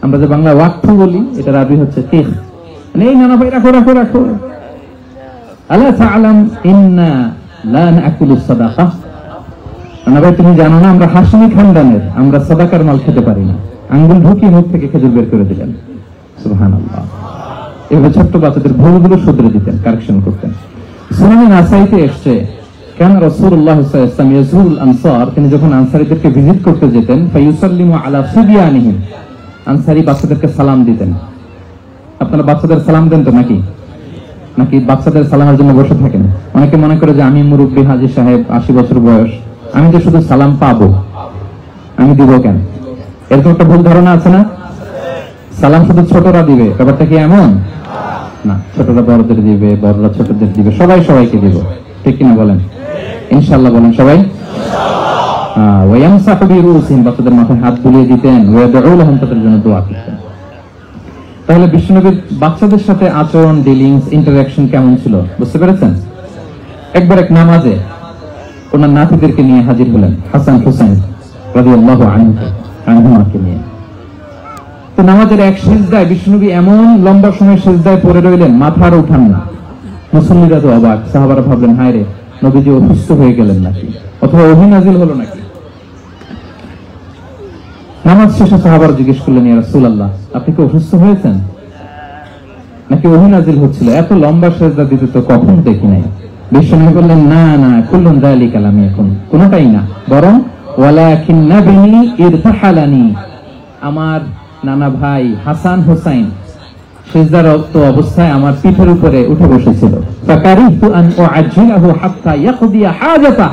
আমরা যে বাংলা ওয়াক থু বলি, এটার আরবি হচ্ছে তিখ। এই নানা ভাই রাখো রাখো রাখো। আলা তাআলাম ইন্না লা নাকুলুস সাদাকা, নানা ভাই তুমি জানো না আমরা হাশমি খানদানের, আমরা সাদাকার মাল খেতে পারি না। আঙ্গুল ঢুকিয়ে মুখ থেকে খেজুর বের করে দিলেন। সুবহানাল্লাহ। এভাবে ছোট্ট বাচ্চাদের ভুলগুলো শুধরে দিতেন, কারেকশন করতেন। সুনানে নাসাইতে এসছে, কেন রাসূলুল্লাহ সাল্লাল্লাহু আলাইহি ওয়াসাল্লাম ইয়াজুরুল আনসার, তিনি যখন আনসারীদেরকে ভিজিট করতে যেতেন, ফায়ুসাল্লিমু আলা সুবিয়ানিহিম, আনসারী বাচ্চাদেরকে সালাম দিতেন। আপনারা বাচ্চাদের সালাম দেন তো নাকি? নাকি বাচ্চাদের সালামের জন্য বসে থাকেন? অনেকে মনে করে যে আমি মুরব্বী হাজী সাহেব, 80 বছর বয়স, আমি তো শুধু সালাম পাবো, আমি দিব কেন? এরকম একটা ভুল ধারণা আছে না? সালাম শুধু ছোটরা দিবে, ব্যাপারটা কি এমন না? ছোটরা বড়দের দিবে, বড়রা ছোটদের দিবে, সবাই সবাইকে দিব, ঠিক কিনা বলেন? ইনশাআল্লাহ বলেন সবাই। ওয়ায়ামসাহু বিরুসিহিম, বাচ্চাদের মাথায় হাত বুলিয়ে দিতেন। ওয়াদউ লাহুম, তাদের জন্য দোয়া করতেন। তাহলে বিশ্বনবীর বাচ্চাদের সাথে আচরণ, ডিলিংস, ইন্টারঅ্যাকশন কেমন ছিল বুঝতে পেরেছেন? একবার এক নামাজে ওনার নাতিদেরকে নিয়ে হাজির হলেন, হাসান হুসাইন রাদিয়াল্লাহু আনহুমাকে নিয়ে। তো নামাজের এক সিজদায় বিশ্বনবী এমন লম্বা সময় সিজদায় পড়ে রইলেন, মাথার উঠান না। মুসল্লিরা তো অবাক, সাহাবারা ভাবলেন, হায় রে, নবীজি অসুস্থ হয়ে গেলেন নাকি, অথবা ওহী নাজিল হলো নাকি। নামাজ শেষে সাহাবারা জিজ্ঞেস করলেন, ইয়া রাসূলুল্লাহ, আপনি কি অসুস্থ হয়েছেন নাকি ওহী নাজিল হচ্ছিল? এত লম্বা সিজদা দিতে তো কখন দেখি নাই। বিশ্বনবী বললেন, না না, কুল্লুন যালিকা লাম ইয়াকুন, কোনটাই না, বরং ওয়ালাকিন নাবিনি ইরতাহালানি, আমার নানা ভাই হাসান হুসাইন সিজদারত অবস্থায় আমার পিঠের উপরে উঠে বসেছিল। ফাকারিহতু আন উআজ্জিলাহু হাত্তা ইয়াকদিয়া হাজাতা,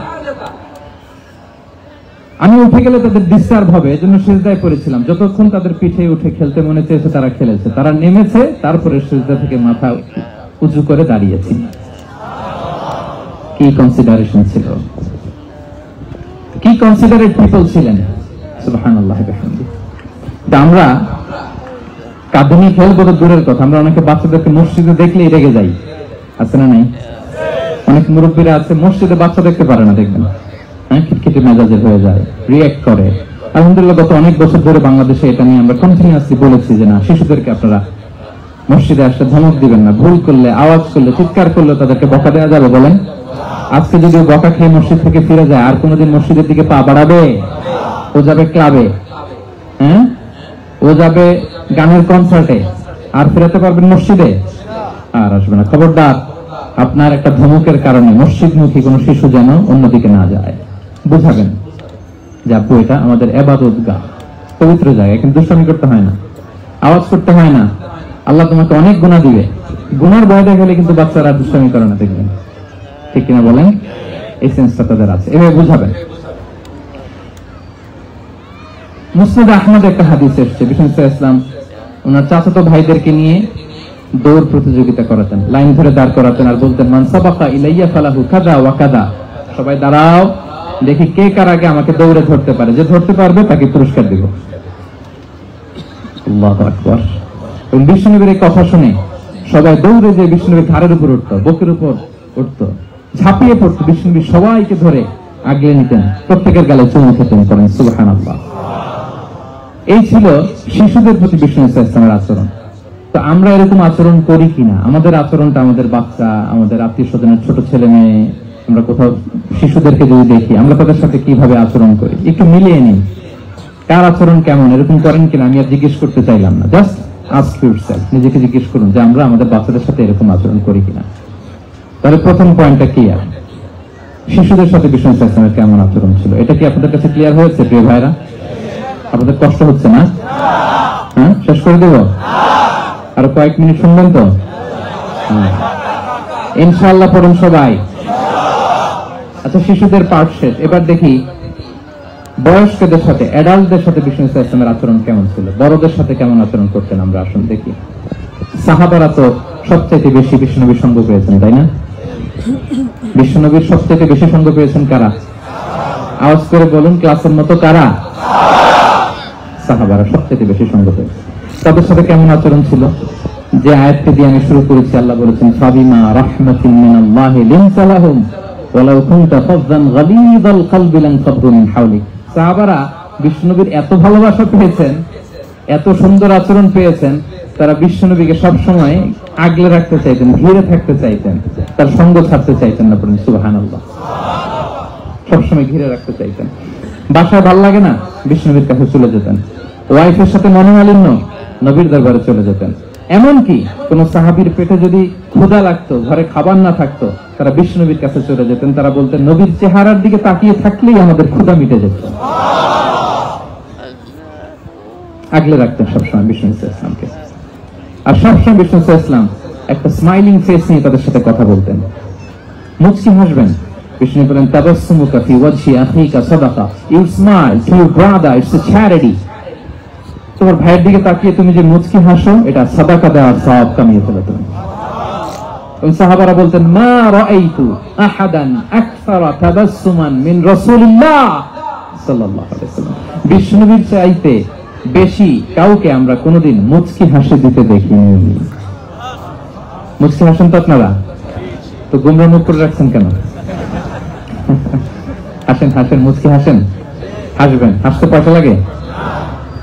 আমি উঠে গেলে তাদের ডিস্টার্ব হবে, এজন্য সিজদায় পড়েছিলাম। যতক্ষণ তাদের পিঠে উঠে খেলতে মনে চেয়েছে তারা খেলেছে, তারা নেমেছে, তারপরে সিজদা থেকে মাথা উঁচু করে দাঁড়িয়েছি। কি কনসিডারেশন ছিল, কি কনসিডারেট পিপল ছিলেন। সুবহানাল্লাহ বিহামদিহি। আমরা কাঁদুনি খেলবো তো দূরের কথা, আমরা অনেকে বাচ্চাদেরকে মসজিদে দেখলেই রেগে যাই, আছে না নাই? অনেক মুরব্বীরা আছে মসজিদে বাচ্চা দেখতে পারে না, দেখবেন হ্যাঁ, খিটখিটে মেজাজের হয়ে যায়, রিঅ্যাক্ট করে। আলহামদুলিল্লাহ গত অনেক বছর ধরে বাংলাদেশে এটা নিয়ে আমরা কন্টিনিউয়াসলি বলেছি যে না, শিশুদেরকে আপনারা মসজিদে আসলে ধমক দিবেন না, ভুল করলে, আওয়াজ করলে, চিৎকার করলে তাদেরকে বকা দেওয়া যাবে? বলেন, আজকে যদি বকা খেয়ে মসজিদ থেকে ফিরে যায়, আর কোনোদিন মসজিদের দিকে পা বাড়াবে? ও যাবে ক্লাবে, হ্যাঁ, ও যাবে গানের কনসার্টে, আর ফেরাতে পারবেন মসজিদে? আর আসবে না। খবরদার, আপনার একটা ধমকের কারণে মসজিদমুখী কোনো শিশু যেন অন্যদিকে না যায়। বুঝাবেন যে আপু, এটা আমাদের ইবাদতগাহ, পবিত্র জায়গা, কিন্তু দুষ্টামি করতে হয় না, আওয়াজ করতে হয় না, আল্লাহ তোমাকে অনেক গুনাহ দিবে। গুনার ভয় দেখালে কিন্তু বাচ্চারা দুষ্টামি করে না, দেখবেন, ঠিক কিনা বলেন? এই সেন্সটা তাদের আছে, এভাবে বুঝাবেন। মুসনাদ আহমদ একটা হাদিস এসেছে, বিষ্ণু সাল্লাল্লাহু আলাইহি ওয়াসাল্লাম ওনার চাচাতো ভাইদেরকে নিয়ে দৌড় প্রতিযোগিতা করাতেন, লাইন ধরে দাঁড় করাতেন আর বলতেন মান সাবাকা ইলাইয়া ফালাহু কাদা ওয়া কাদা, সবাই দাঁড়াও দেখি কে কার আগে আমাকে দৌড়ে ধরতে পারে, যে ধরতে পারবে তাকে পুরস্কার দিব। আল্লাহু আকবার। এবং বিষ্ণুনবীর এই কথা শুনে সবাই দৌড়ে যে বিষ্ণুনবীর ঘাড়ের উপর উঠতো, বুকের উপর উঠতো, ঝাঁপিয়ে পড়তো, বিষ্ণুনবী সবাইকে ধরে আগলে নিতেন, প্রত্যেকের গালে চুমু খেতেন। করেন সুবহানাল্লাহ। এই ছিল শিশুদের প্রতি বিষ্ণু ইসলামের আচরণ। তো আমরা এরকম আচরণ করি কিনা? আমাদের আচরণটা আমাদের বাচ্চা, আমাদের আত্মীয় স্বজনের ছোট ছেলে মেয়ে, আমরা কোথাও শিশুদেরকে যদি দেখি আমরা তাদের সাথে কিভাবে আচরণ করি একটু মিলিয়ে নিন। কার আচরণ কেমন, এরকম করেন কিনা আমি আর জিজ্ঞেস করতে চাইলাম না, জাস্ট আস্ক ইউরসেলফ, নিজেকে জিজ্ঞেস করুন যে আমরা আমাদের বাচ্চাদের সাথে এরকম আচরণ করি কিনা। তাহলে প্রথম পয়েন্টটা কি, আর শিশুদের সাথে বিষ্ণু ইসলামের কেমন আচরণ ছিল, এটা কি আপনাদের কাছে ক্লিয়ার হয়েছে প্রিয় ভাইরা? আপনাদের কষ্ট হচ্ছে না? হ্যাঁ, শেষ করে দেব? আরো কয়েক মিনিট শুনবেন তো? ইনশাআল্লাহ পড়ুন সবাই। আচ্ছা, শিশুদের পার্ট শেষ, এবার দেখি বয়স্কদের সাথে, অ্যাডাল্টদের সাথে বিষ্ণু ইসলামের আচরণ কেমন ছিল, বড়দের সাথে কেমন আচরণ করতেন আমরা আসুন দেখি। সাহাবারা তো সবচেয়ে বেশি বিষ্ণুনবীর সঙ্গ পেয়েছেন, তাই না? বিষ্ণুনবীর সবচেয়ে বেশি সঙ্গ পেয়েছেন কারা? আওয়াজ করে বলুন, ক্লাসের মতো কারা? সাহাবারা সবচেয়ে বেশি সঙ্গ পেয়েছেন। তাদের সাথে কেমন আচরণ ছিল? যে আয়াতটি দিয়ে আমি শুরু করেছি, আল্লাহ বলেছেন ফাবিমা রাহমাতিন মিনাল্লাহি লিনতা লাহুম ওয়ালাউ কুনতা ফাযযান গালিযাল কলবি লানফাদ্দু মিন হাওলিক। সাহাবারা বিষ্ণুনবীর এত ভালোবাসা পেয়েছেন, এত সুন্দর আচরণ পেয়েছেন, তারা বিষ্ণুনবীকে সব সময় আগলে রাখতে চাইতেন, ঘিরে থাকতে চাইতেন, তার সঙ্গ ছাড়তে চাইতেন না। বলেন সুবহানাল্লাহ। সবসময় ঘিরে রাখতে চাইতেন। বাসায় ভাল লাগে না, বিষ্ণুনবীর কাছে চলে যেতেন। ওয়াইফের সাথে মনোমালিন্য, নবীর দরবারে চলে যেতেন। এমনকি কোন সাহাবীর পেটে যদি ক্ষুধা লাগতো, ঘরে খাবার না থাকতো, তারা বিষ্ণুনবীর কাছে চলে যেতেন। তারা বলতেন নবীর চেহারার দিকে তাকিয়ে থাকলেই আমাদের ক্ষুধা মিটে যেত। আগলে রাখতেন সবসময় বিষ্ণু ইসলামকে। আর সবসময় বিষ্ণু ইসলাম একটা স্মাইলিং ফেস নিয়ে তাদের সাথে কথা বলতেন, মুচকি হাসবেন। বিষ্ণু বলেন তাবাসসুমুকা ফি ওয়াজহি আখিকা সাদাকা, you smile to your brother, it's a charity. তোমার ভাইয়ের দিকে তাকিয়ে তুমি যে মুচকি হাসো, এটা সাদাকা দেওয়ার সওয়াব কামিয়ে ফেলো তুমি। এবং সাহাবারা বলতেন মা রাআইতু আহাদান আকসারা তাবাসসুমান মিন রাসূলিল্লাহ সাল্লাল্লাহু আলাইহি ওয়াসাল্লাম। বিষ্ণুবীর চাইতে বেশি কাউকে আমরা কোনোদিন মুচকি হাসি দিতে দেখিনি। মুচকি হাসেন তো আপনারা? তো গোমরা মুখ করে রাখছেন কেন? হাসেন হাসেন, মুচকি হাসেন, হাসবেন। হাসতে পয়সা লাগে?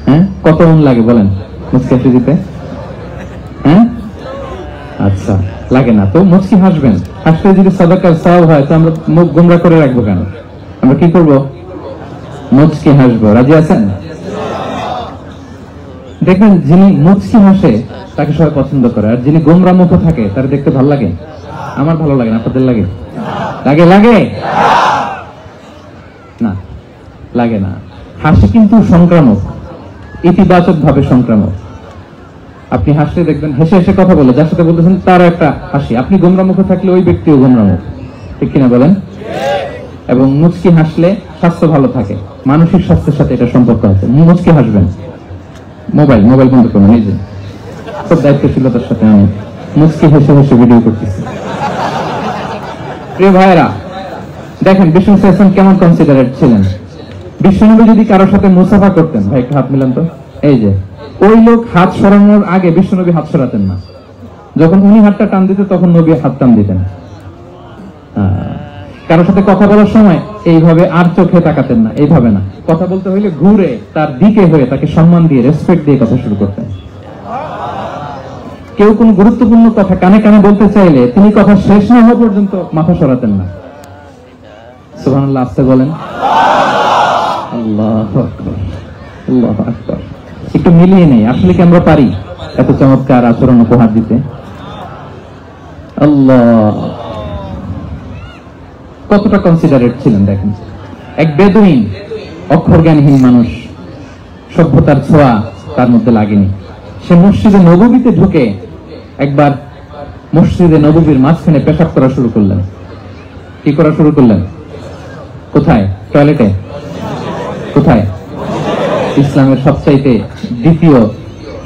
হ্যাঁ, কত মন লাগে বলেন মুচকি হাসি দিতে? হ্যাঁ, আচ্ছা, লাগে না তো মুচকি হাসবেন। হাসতে যদি সাদাকার সওয়াব হয়, তো আমরা মুখ গোমরা করে রাখবো কেন? আমরা কি করব? মুচকি হাসবো। রাজি আছেন? দেখবেন যিনি মুচকি হাসে তাকে সবাই পছন্দ করে, আর যিনি গোমরা মুখ থাকে তার দেখতে ভালো লাগে। আমার ভালো লাগে না, আপনাদের লাগে? লাগে? লাগে না, লাগে না। হাসি কিন্তু সংক্রামক, ইতিবাচক ভাবে সংক্রামক। আপনি হাসলে দেখবেন হেসে হেসে কথা বলে, যার সাথে বলতেছেন তারও একটা হাসি। আপনি গোমরা মুখ থাকলে ওই ব্যক্তিও গোমরা মুখ, ঠিক কিনা বলেন? এবং মুচকি হাসলে স্বাস্থ্য ভালো থাকে, মানসিক স্বাস্থ্যের সাথে এটা সম্পর্ক আছে। মুচকি হাসবেন। মোবাইল বন্ধ করুন, নিজে খুব দায়িত্বশীলতার সাথে আমি মুচকি হেসে হেসে ভিডিও করতেছি। প্রিয় ভাইয়েরা, দেখেন বিষ্ণু ইসলাম কেমন কনসিডারেট ছিলেন। বিষ্ণুনবী যদি কারোর সাথে মুসাফা করতেন, ভাই একটু হাত মিলান তো, এই যে ওই লোক হাত সরানোর আগে বিষ্ণুনবী হাত সরাতেন না। যখন উনি হাতটা টান দিতেন তখন নবী হাত টান দিতেন। কারোর সাথে কথা বলার সময় এইভাবে আর চোখে তাকাতেন না, এইভাবে না। কথা বলতে হইলে ঘুরে তার দিকে হয়ে তাকে সম্মান দিয়ে, রেসপেক্ট দিয়ে কথা শুরু করতেন। কেউ কোন গুরুত্বপূর্ণ কথা কানে কানে বলতে চাইলে তিনি কথা শেষ না হওয়া পর্যন্ত মাথা সরাতেন না। সুবহানাল্লাহ, আস্তে বলেন। আল্লাহু আকবার, আল্লাহু আকবার। একটু মিলিয়ে নেই, আসলে কি আমরা পারি এত চমৎকার আচরণ উপহার দিতে? আল্লাহ, কতটা কনসিডারেট ছিলেন দেখেন। এক বেদুইন, অক্ষর জ্ঞানহীন মানুষ, সভ্যতার ছোঁয়া তার মধ্যে লাগেনি। সে মসজিদে নববীতে ঢুকে একবার মসজিদে নববীর মাঝখানে পেশাব করা শুরু করলেন। কি করা শুরু করলেন? কোথায়? টয়লেটে? কোথায়? ইসলামের সবচাইতে দ্বিতীয়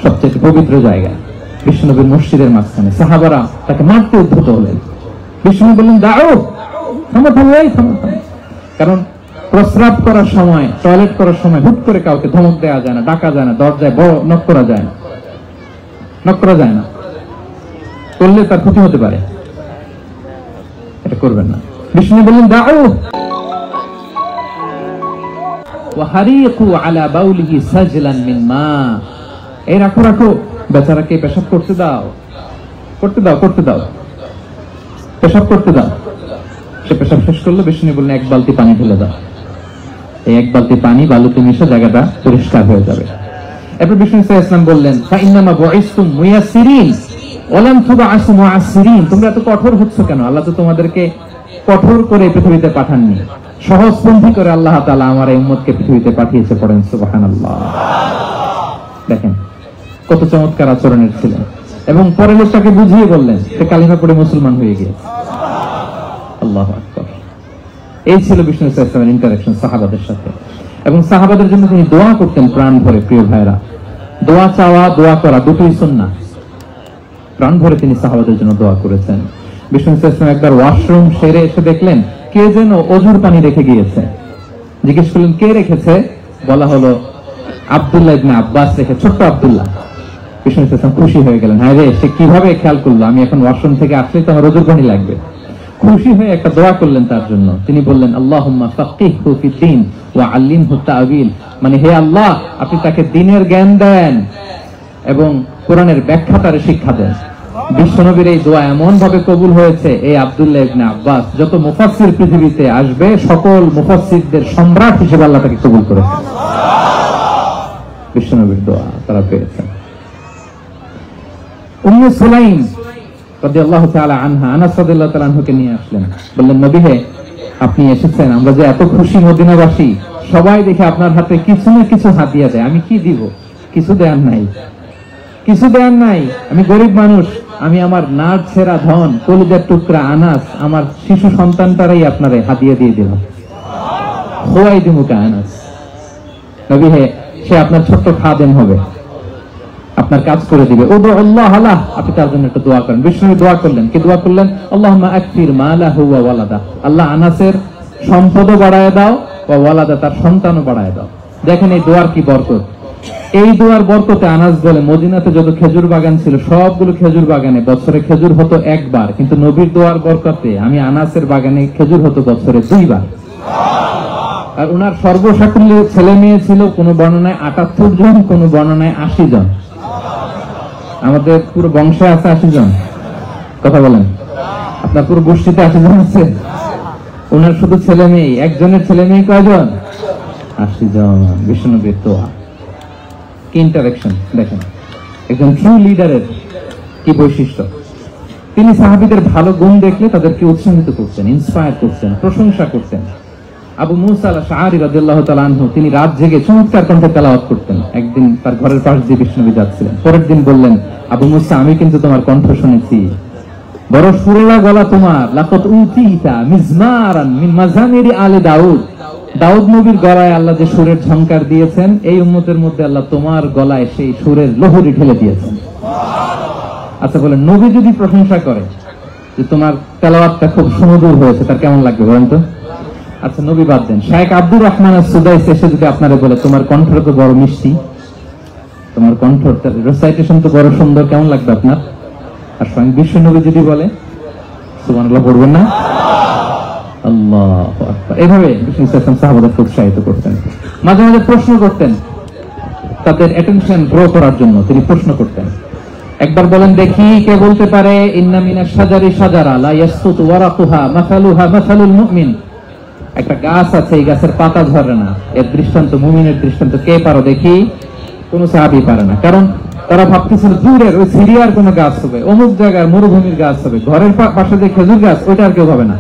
সবচাইতে পবিত্র জায়গা বিশ্বনবীর মসজিদের মাঝখানে। সাহাবারা তাকে মারতে উদ্ধত হলেন। বিষ্ণু বললেন, দাও, থামো থামো, এই থামো থামো। কারণ প্রস্রাব করার সময়, টয়লেট করার সময় হুট করে কাউকে ধমক দেওয়া যায় না, ডাকা যায় না, দরজায় বড় নক করা যায় না, নক করা যায় না, করলে তার ক্ষতি হতে পারে, এটা করবেন না। বিষ্ণু বললেন, দাও, ওয়াহারিকু আলা বাউলিহি সাজলান মিন মা। এই রাখো রাখো, বেচারাকে পেশাব করতে দাও, করতে দাও, করতে দাও, পেশাব করতে দাও। সে পেশাব শেষ করলো। বিষ্ণু বললেন, এক বালতি পানি ঢেলে দাও। এই এক বালতি পানি বালুতে মিশে জায়গাটা পরিষ্কার হয়ে যাবে। এরপর বিষ্ণু সাল্লাল্লাহু আলাইহি ওয়াসাল্লাম বললেন, ফাইন্নামা বুইসতুম মুয়াসসিরিন ওয়া লাম তুবআসু মুআসসিরিন। তোমরা এত কঠোর হচ্ছ কেন? আল্লাহ তো তোমাদেরকে কঠোর করে পৃথিবীতে পাঠাননি, সহজপন্থী করে আল্লাহ তাআলা আমার এই উম্মতকে পৃথিবীতে পাঠিয়েছে। পড়েন সুবহানাল্লাহ। দেখেন কত চমৎকার আচরণের ছিলেন। এবং পরে লোকটাকে বুঝিয়ে বললেন, সে কালিমা পড়ে মুসলমান হয়ে গিয়েছে। আল্লাহু আকবার। এই ছিল বিষ্ণু সাল্লাল্লাহু আলাইহি ওয়াসাল্লামের ইন্টারঅ্যাকশন সাহাবাদের সাথে। এবং সাহাবাদের জন্য তিনি দোয়া করতেন প্রাণ ভরে। প্রিয় ভাইরা, দোয়া চাওয়া, দোয়া করা দুটোই সুন্নাহ। প্রাণ ভরে তিনি সাহাবাদের জন্য দোয়া করেছেন। বিষ্ণু সাল্লাল্লাহু আলাইহি ওয়াসাল্লাম একবার ওয়াশরুম সেরে এসে দেখলেন কে যেন অজুর পানি রেখে গিয়েছে। জিজ্ঞেস করলেন, কে রেখেছে? বলা হলো, আব্দুল্লাহ ইবনে আব্বাস রেখে, ছোট্ট আব্দুল্লাহ। বিষ্ণু সাল্লাল্লাহু আলাইহি ওয়াসাল্লাম খুশি হয়ে গেলেন, হ্যাঁ রে, সে কিভাবে খেয়াল করলো, আমি এখন ওয়াশরুম থেকে আসলেই তো আমার অজুর পানি লাগবে। খুশি হয়ে একটা দোয়া করলেন তার জন্য। তিনি বললেন, আল্লাহুম্মা ফাক্কিহহু ফিদ্দীন ওয়া আল্লিমহু তা'ওয়িল। মানে হে আল্লাহ, আপনি তাকে দ্বীনের জ্ঞান দেন এবং কোরআনের ব্যাখ্যা তারে শিক্ষা দেন। বিশ্বনবীর এই দোয়া এমন ভাবে কবুল হয়েছে, এই আব্দুল্লাহ ইবনে আব্বাস যত মুফাসসির পৃথিবীতে আসবে, সকল মুফাসসিরদের সম্রাট হিসেবে আল্লাহ তাকে কবুল করেছেন। বিশ্বনবীর দোয়া তারা পেয়েছেন। উম্মে সুলাইম রাদিয়াল্লাহু তাআলা আনহা, আনাস রাদিয়াল্লাহু তাআলা আনহুকে নিয়ে আসলেন। বললেন, নবী হে, আপনি এসেছেন, আমরা যে এত খুশি মদিনাবাসী, সবাই দেখে আপনার হাতে কিছু না কিছু হাদিয়া দেয়, আমি কি দিব? কিছু দেয়ার নাই, কিছু দেয়ার নাই। আমি গরিব মানুষ, আমি আমার নাড় ছেঁড়া ধন, কলিজার টুকরা আনাস, আমার শিশু সন্তানটারাই আপনারে হাদিয়া দিয়ে দিলাম। খোয়াই দিমুকা আনাস। নবী হে, সে আপনার ছোট্ট খাদেম হবে, আপনার কাজ করে দিবে। উদু আল্লাহ আলাহ, আপনি তার জন্য একটা দোয়া করেন। বিষ্ণু দোয়া করলেন, কি দোয়া করলেন? আল্লাহুম্মা আকফির মালাহু ওয়া ওয়ালাদা। আল্লাহ আনাসের সম্পদও বাড়ায় দাও, ওয়া ওয়ালাদা, তার সন্তানও বাড়ায় দাও। দেখেন এই দোয়ার কি বরকত। এই দোয়ার বরকতে আনাস বলে, মদিনাতে যত খেজুর বাগান ছিল সবগুলো খেজুর বাগানে বছরে খেজুর হতো একবার, কিন্তু নবীর দোয়ার বরকতে আমি আনাসের বাগানে খেজুর হতো বছরে 2 বার। আর ওনার সর্বসাকুল্য ছেলে মেয়ে ছিল, কোন বর্ণনায় 78 জন, কোন বর্ণনায় 80 জন। আমাদের পুরো বংশে আছে 80 জন। কথা বলেন, আপনার পুরো গোষ্ঠীতে 80 জন আছে? ওনার শুধু ছেলে মেয়ে, একজনের ছেলে মেয়ে কয়জন? 80 জন। বিষ্ণুনবীর দোয়া কি ইন্টারঅ্যাকশন দেখেন। একজন ট্রু লিডারের কি বৈশিষ্ট্য। তিনি সাহাবীদের ভালো গুণ দেখলে তাদেরকে উৎসাহিত করতেন, ইন্সপায়ার করতেন, প্রশংসা করতেন। আবু মুসা আল-আশআরী রাদিয়াল্লাহু তাআলা আনহু, তিনি রাত জেগে চমৎকার কণ্ঠে তেলাওয়াত করতেন। একদিন তার ঘরের পাশ দিয়ে বিষ্ণুনবী যাচ্ছিলেন। পরের দিন বললেন, আবু মুসা, আমি কিন্তু তোমার কণ্ঠ শুনেছি, বড় সুরেলা গলা তোমার। লাকাদ উতিতা মিজমারান মিন মাজামিরি আলে দাউদ। দাউদ নবীর গলায় আল্লাহ যে সুরের ঝংকার দিয়েছেন, এই উম্মতের মধ্যে আল্লাহ তোমার গলায় সেই সুরের লহরী ঢেলে দিয়েছেন। আচ্ছা বলেন, নবী যদি প্রশংসা করে যে তোমার তেলাওয়াতটা খুব সুমধুর হয়েছে, তার কেমন লাগবে বলেন তো? আচ্ছা নবী বাদ দেন, শায়েখ আব্দুর রহমান আস-সুদাইস এসে যদি আপনারা বলে, তোমার কণ্ঠ তো বড় মিষ্টি, তোমার কণ্ঠ রেসাইটেশন তো বড় সুন্দর, কেমন লাগবে আপনার? আর স্বয়ং বিশ্ব নবী যদি বলে, সুবহানাল্লাহ পড়বেন না? আল্লাহু আকবার। এইভাবে বিষ্ণু সাল্লাল্লাহু সাহাবাদেরকে উৎসাহিত করতেন। মাঝে মাঝে প্রশ্ন করতেন, তাদের অ্যাটেনশন গ্রো করার জন্য তিনি প্রশ্ন করতেন। একবার বলেন দেখি, কে বলতে পারে, ইন্না মিনাশ শাজারি শাজারা লা ইয়াসকুতু ওয়ারাকুহা মাসালুহা মাসালুল মুমিন। একটা গাছ আছে, এই গাছের পাতা ঝরে না, এর দৃষ্টান্ত মুমিনের দৃষ্টান্ত। কে পারো দেখি? কোন সাহাবী পারে না। কারণ তারা ভাবতেছিল দূরের ওই সিরিয়ার কোন গাছ হবে, অমুক জায়গার মরুভূমির গাছ হবে, ঘরের পাশে যে খেজুর গাছ, ওইটা আর কেউ হবে না।